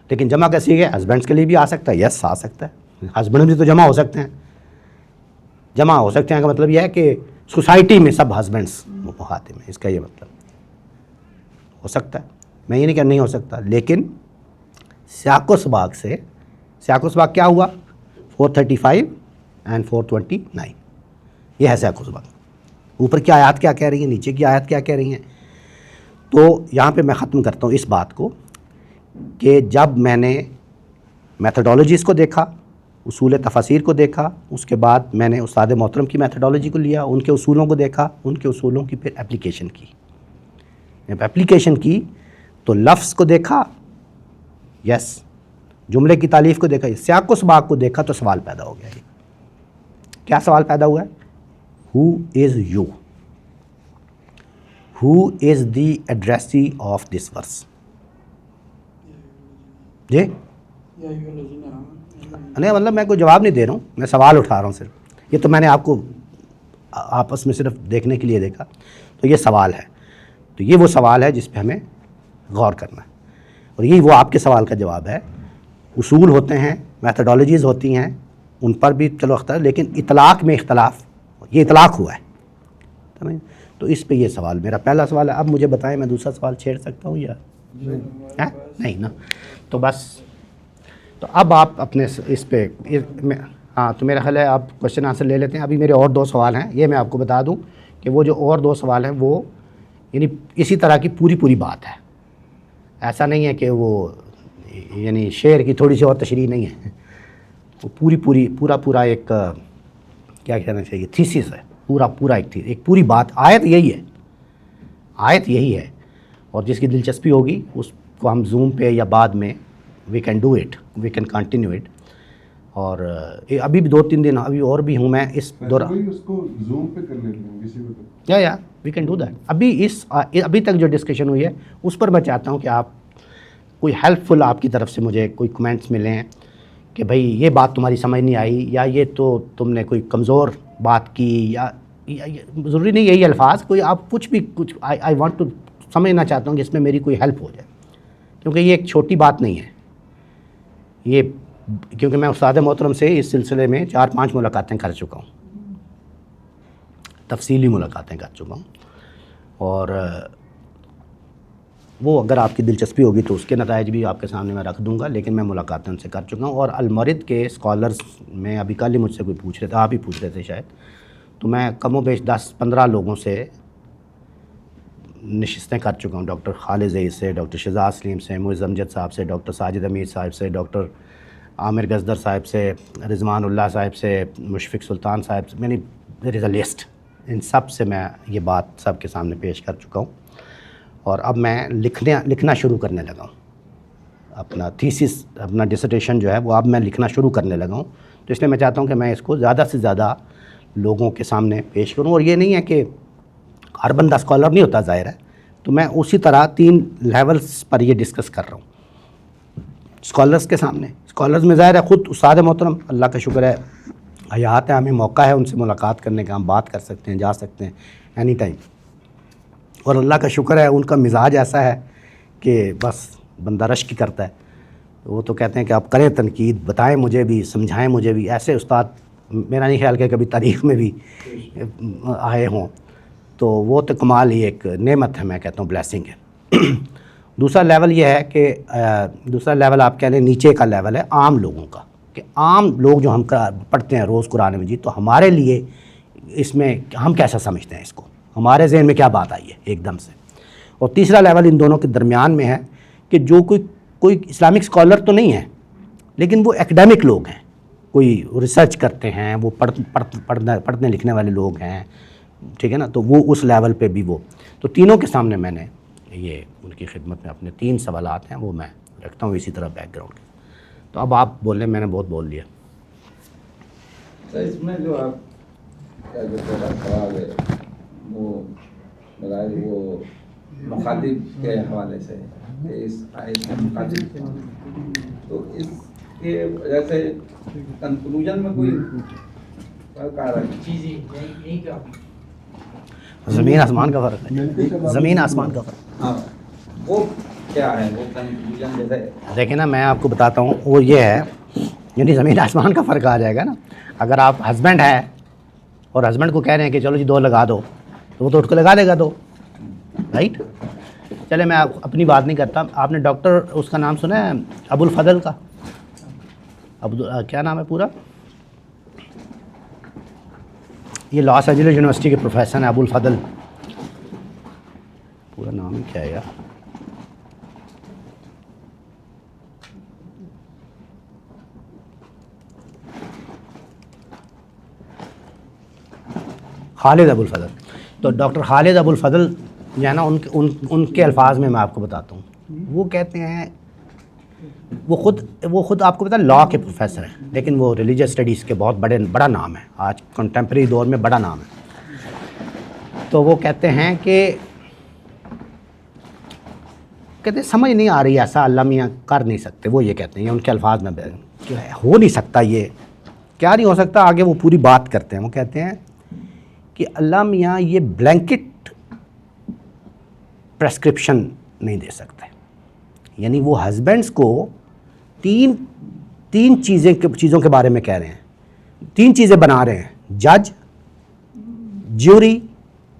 لیکن جمع کثیر ہے ہسبینڈس کے لیے بھی آ سکتا ہے. یس آ سکتا ہے، ہسبینڈ بھی تو جمع ہو سکتے ہیں. جمع ہو سکتے ہیں کا مطلب یہ ہے کہ سوسائٹی میں سب ہسبینڈس مخاطب ہیں، اس کا یہ مطلب ہو سکتا ہے. میں یہ نہیں کہ نہیں ہو سکتا، لیکن سیاق و سباق کیا ہوا 435 اینڈ 429 یہ ہے سیاق و سباق. اوپر کی آیات کیا کہہ رہی ہیں، نیچے کی آیات کیا کہہ رہی ہیں. تو یہاں پہ میں ختم کرتا ہوں اس بات کو کہ جب میں نے میتھڈالوجیز کو دیکھا، اصول تفاسیر کو دیکھا، اس کے بعد میں نے استاد محترم کی میتھڈالوجی کو لیا، ان کے اصولوں کو دیکھا، ان کے اصولوں کی پھر اپلیکیشن کی. جب اپلیکیشن کی تو لفظ کو دیکھا، یس جملے کی تالیف کو دیکھا، سیاق و سباق کو دیکھا تو سوال پیدا ہو گیا. کیا سوال پیدا ہوا ہے؟ Who is you, who is the addressee of this verse. جی نہیں مطلب میں کوئی جواب نہیں دے رہا ہوں، میں سوال اٹھا رہا ہوں صرف. یہ تو میں نے آپ کو آپس میں صرف دیکھنے کے لیے دیکھا. تو یہ سوال ہے، تو یہ وہ سوال ہے جس پہ ہمیں غور کرنا ہے، اور یہی وہ آپ کے سوال کا جواب ہے. اصول ہوتے ہیں، میتھڈالوجیز ہوتی ہیں، ان پر بھی چلو اختلاف، لیکن اطلاق میں اختلاف، یہ اطلاق ہوا ہے. تو اس پہ یہ سوال میرا پہلا سوال ہے. اب مجھے بتائیں میں دوسرا سوال چھیڑ سکتا ہوں یا نہیں نا؟ تو بس تو اب آپ اپنے اس پہ ہاں تو میرا خیال ہے آپ کوشچن آنسر لے لیتے ہیں. ابھی میرے اور 2 سوال ہیں، یہ میں آپ کو بتا دوں کہ وہ جو اور 2 سوال ہیں وہ یعنی اسی طرح کی پوری بات ہے. ایسا نہیں ہے کہ وہ یعنی شعر کی تھوڑی سی اور تشریح نہیں ہے، وہ پورا ایک کیا کہنا چاہیے تھیسس ہے، پورا ایک پوری بات. آیت یہی ہے اور جس کی دلچسپی ہوگی اس کو ہم زوم پہ یا بعد میں وی کین کنٹینیو اٹ. اور ابھی بھی 2-3 دن ابھی اور بھی ہوں میں اس دوران، اس کو زوم پہ کر لیتے ہیں کسی وقت. یا وی کین ڈو دیٹ. ابھی تک جو ڈسکشن ہوئی ہے اس پر میں چاہتا ہوں کہ آپ کوئی ہیلپ فل آپ کی طرف سے مجھے کوئی کمنٹس ملیں کہ بھائی یہ بات تمہاری سمجھ نہیں آئی، یا یہ تو تم نے کوئی کمزور بات کی، یا ضروری نہیں یہی الفاظ، کوئی آپ کچھ آئی وانٹ ٹو سمجھنا چاہتا ہوں کہ اس میں میری کوئی ہیلپ ہو جائے، کیونکہ یہ ایک چھوٹی بات نہیں ہے یہ. کیونکہ میں استاد محترم سے اس سلسلے میں 4-5 ملاقاتیں کر چکا ہوں، تفصیلی ملاقاتیں کر چکا ہوں. اور وہ اگر آپ کی دلچسپی ہوگی تو اس کے نتائج بھی آپ کے سامنے میں رکھ دوں گا، لیکن میں ملاقاتیں ان سے کر چکا ہوں. اور المرد کے اسکالرز میں ابھی کل ہی مجھ سے کوئی پوچھ رہے تھے، آپ ہی پوچھ رہے تھے شاید، تو میں کم و بیش 10-15 لوگوں سے نشستیں کر چکا ہوں. ڈاکٹر خالد زئی سے، ڈاکٹر شہزاد سلیم سے، معز امجد صاحب سے، ڈاکٹر ساجد امیر صاحب سے، ڈاکٹر عامر گزدر صاحب سے، رضوان اللہ صاحب سے، مشفق سلطان صاحب سے، یعنی دیر از اے لسٹ. ان سب سے میں یہ بات سب کے سامنے پیش کر چکا ہوں. اور اب میں لکھنا شروع کرنے لگا ہوں، اپنا تھیسس، اپنا ڈسرٹیشن جو ہے وہ اب میں لکھنا شروع کرنے لگا ہوں. تو اس لیے میں چاہتا ہوں کہ میں اس کو زیادہ سے زیادہ لوگوں کے سامنے پیش کروں. اور یہ نہیں ہے کہ ہر بندہ اسکالر نہیں ہوتا ظاہر ہے, تو میں اسی طرح 3 لیولز پر یہ ڈسکس کر رہا ہوں اسکالرس کے سامنے. اسکالرز میں ظاہر ہے خود استاد محترم اللہ کا شکر ہے حیات ہے, ہمیں موقع ہے ان سے ملاقات کرنے کا, ہم بات کر سکتے ہیں, جا سکتے ہیں اینی ٹائم. اور اللہ کا شکر ہے ان کا مزاج ایسا ہے کہ بس بندہ رشک کرتا ہے. وہ تو کہتے ہیں کہ آپ کریں تنقید, بتائیں مجھے بھی, سمجھائیں مجھے بھی. ایسے استاد میرا نہیں خیال کہ کبھی تاریخ میں بھی آئے ہوں. تو وہ تو کمال ہی ایک نعمت ہے, میں کہتا ہوں بلیسنگ ہے. دوسرا لیول یہ ہے کہ دوسرا لیول آپ کہہ لیں نیچے کا لیول ہے عام لوگوں کا, کہ عام لوگ جو ہم پڑھتے ہیں روز قرآن مجید, تو ہمارے لیے اس میں ہم کیسا سمجھتے ہیں اس کو, ہمارے ذہن میں کیا بات آئی ہے ایک دم سے. اور تیسرا لیول ان دونوں کے درمیان میں ہے کہ جو کوئی اسلامک اسکالر تو نہیں ہے لیکن وہ ایکڈیمک لوگ ہیں, کوئی ریسرچ کرتے ہیں, وہ پڑھنے لکھنے والے لوگ ہیں, ٹھیک ہے نا. تو وہ اس لیول پہ بھی وہ, تو تینوں کے سامنے میں نے یہ ان کی خدمت میں اپنے 3 سوالات ہیں وہ میں رکھتا ہوں اسی طرح بیک گراؤنڈ کے. تو اب آپ بولیں, میں نے بہت بول لیا. اس میں جو آپ کا جو پہلا سوال ہے وہ بظاہر وہ مخاطب کے حوالے سے ہے, اس آیت میں مخاطب, تو اس کے وجہ سے کنکلوژن میں کوئی فرق آ رہا ہے. جی یہی کیا زمین آسمان کا فرق ہے, زمین آسمان کا فرق. ہاں, وہ کیا ہے وہ کنکلوژن جیسے دیکھیں نا میں آپ کو بتاتا ہوں, وہ یہ ہے یعنی زمین آسمان کا فرق آ جائے گا نا. اگر آپ ہسبینڈ ہیں اور ہسبینڈ کو کہہ رہے ہیں کہ چلو جی 2 لگا دو, تو وہ تو اٹھ کے لگا دے گا 2, رائٹ. چلے میں اپنی بات نہیں کرتا. آپ نے ڈاکٹر اس کا نام سنا ہے ابو الفضل کا, کیا نام ہے پورا, یہ لاس اینجلس یونیورسٹی کے پروفیسر ہیں ابو الفضل, پورا نام ہی کیا ہے یار, خالد ابو الفضل. تو ڈاکٹر خالد ابو الفضل جو ہے نا ان کے الفاظ میں آپ کو بتاتا ہوں. وہ کہتے ہیں وہ خود آپ کو پتہ ہے لاء کے پروفیسر ہیں, لیکن وہ ریلیجیس اسٹڈیز کے بہت بڑا نام ہے آج کنٹمپریری دور میں, بڑا نام ہے. تو وہ کہتے ہیں کہ سمجھ نہیں آ رہی ایسا اللہ میاں کر نہیں سکتے. وہ یہ کہتے ہیں, یہ ان کے الفاظ میں کہ ہو نہیں سکتا, یہ کیا نہیں ہو سکتا. آگے وہ پوری بات کرتے ہیں, وہ کہتے ہیں کہ اللہ میاں یہ بلینکٹ پریسکرپشن نہیں دے سکتے. یعنی وہ ہسبینڈس کو تین چیزوں کے بارے میں کہہ رہے ہیں, 3 چیزیں بنا رہے ہیں, جج, جیوری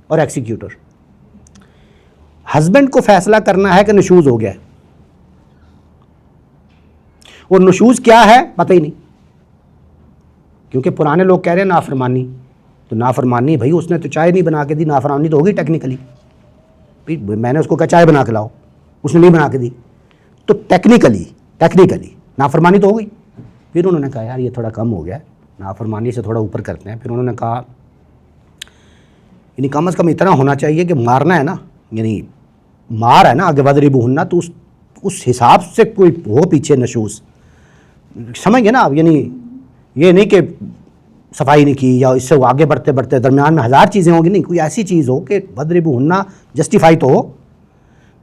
اور ایکسیکیوٹر. ہسبینڈ کو فیصلہ کرنا ہے کہ نشوز ہو گیا ہے, اور نشوز کیا ہے پتہ ہی نہیں, کیونکہ پرانے لوگ کہہ رہے ہیں نافرمانی. تو نافرمانی بھائی اس نے تو چائے نہیں بنا کے دی, نافرمانی تو ہوگی ٹیکنیکلی. میں نے اس کو کہا چائے بنا کے لاؤ, اس نے نہیں بنا کے دی, تو ٹیکنیکلی نافرمانی تو ہو گئی. پھر انہوں نے کہا یار یہ تھوڑا کم ہو گیا, نافرمانی سے تھوڑا اوپر کرتے ہیں. پھر انہوں نے کہا یعنی کم از کم اتنا ہونا چاہیے کہ مارنا ہے نا, یعنی مار ہے نا آگے وَضْرِبُوهُنَّ, تو اس حساب سے کوئی ہو پیچھے نشوز, سمجھ گئے نا آپ. یعنی یہ نہیں کہ صفائی نہیں کی یا اس سے آگے بڑھتے درمیان میں 1000 چیزیں ہوں گی, نہیں, کوئی ایسی چیز ہو کہ وَضْرِبُوهُنَّ جسٹیفائی تو ہو.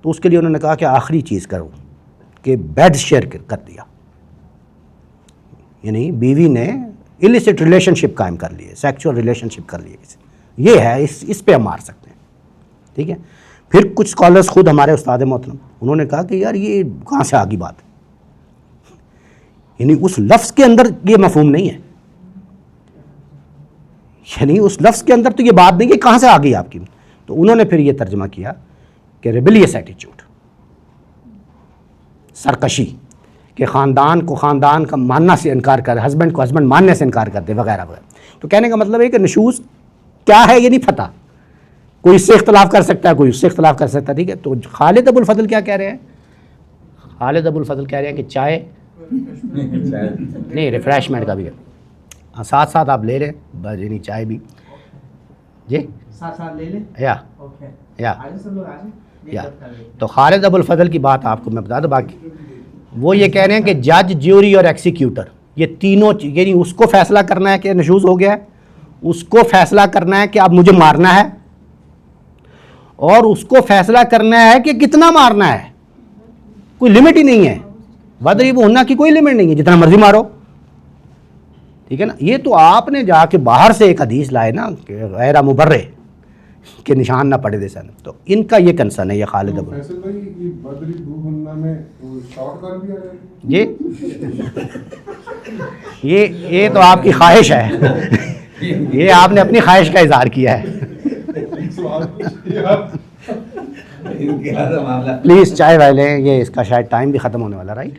تو اس کے لیے انہوں نے کہا کہ آخری چیز کرو کہ بیڈ شیئر کر دیا, یعنی بیوی نے illicit ریلیشن شپ قائم کر لی ہے, سیکچول ریلیشن شپ کر لی ہے. یہ ہے, اس پہ ہم مار سکتے ہیں, ٹھیک ہے. پھر کچھ اسکالرس خود ہمارے استاد محترم انہوں نے کہا کہ یار یہ کہاں سے آگی بات, یعنی اس لفظ کے اندر یہ مفہوم نہیں ہے, یعنی اس لفظ کے اندر تو یہ بات نہیں کہ کہاں سے آ گئی آپ کی. تو انہوں نے پھر یہ ترجمہ کیا کہ ریبیلیس ایٹیچیوڈ, سرکشی, کہ خاندان کو خاندان کا ماننا سے انکار کر, ہسبینڈ کو ہسبینڈ ماننے سے انکار کر دے وغیرہ وغیرہ. تو کہنے کا مطلب ہے کہ نشوز کیا ہے یہ نہیں پتہ, کوئی اس سے اختلاف کر سکتا ہے, کوئی اس سے اختلاف کر سکتا ہے, ٹھیک ہے. تو خالد ابو الفضل کیا کہہ رہے ہیں, خالد ابو الفضل کہہ رہے ہیں کہ چائے نہیں, ریفریشمنٹ کا بھی ہے, ساتھ ساتھ آپ لے رہے یعنی چائے بھی جی ساتھ لے لیں. یا تو خالد ابو الفضل کی بات آپ کو میں بتا دوں. باقی وہ یہ کہہ رہے ہیں کہ جج, جیوری اور ایکسیکیوٹر, یہ تینوں یعنی اس کو فیصلہ کرنا ہے کہ نشوز ہو گیا ہے, اس کو فیصلہ کرنا ہے کہ اب مجھے مارنا ہے، اور اس کو فیصلہ کرنا ہے کہ کتنا مارنا ہے. کوئی لمٹ ہی نہیں ہے، وَضْرِبُوهُنَّ ہونا کی کوئی لمٹ نہیں ہے، جتنا مرضی مارو. ٹھیک ہے نا. یہ تو آپ نے جا کے باہر سے ایک حدیث لائے نا کہ غیر مبرہ کہ نشان نہ پڑے دے سن. تو ان کا یہ کنسرن ہے یہ خالد ابو. فیصل بھائی یہ وَضْرِبُوهُنَّ میں شارٹ کر بھی آ رہا ہے؟ یہ تو آپ کی خواہش ہے، یہ آپ نے اپنی خواہش کا اظہار کیا ہے. ان کے ہر معاملہ پلیز چائے والے، یہ اس کا شاید ٹائم بھی ختم ہونے والا، رائٹ؟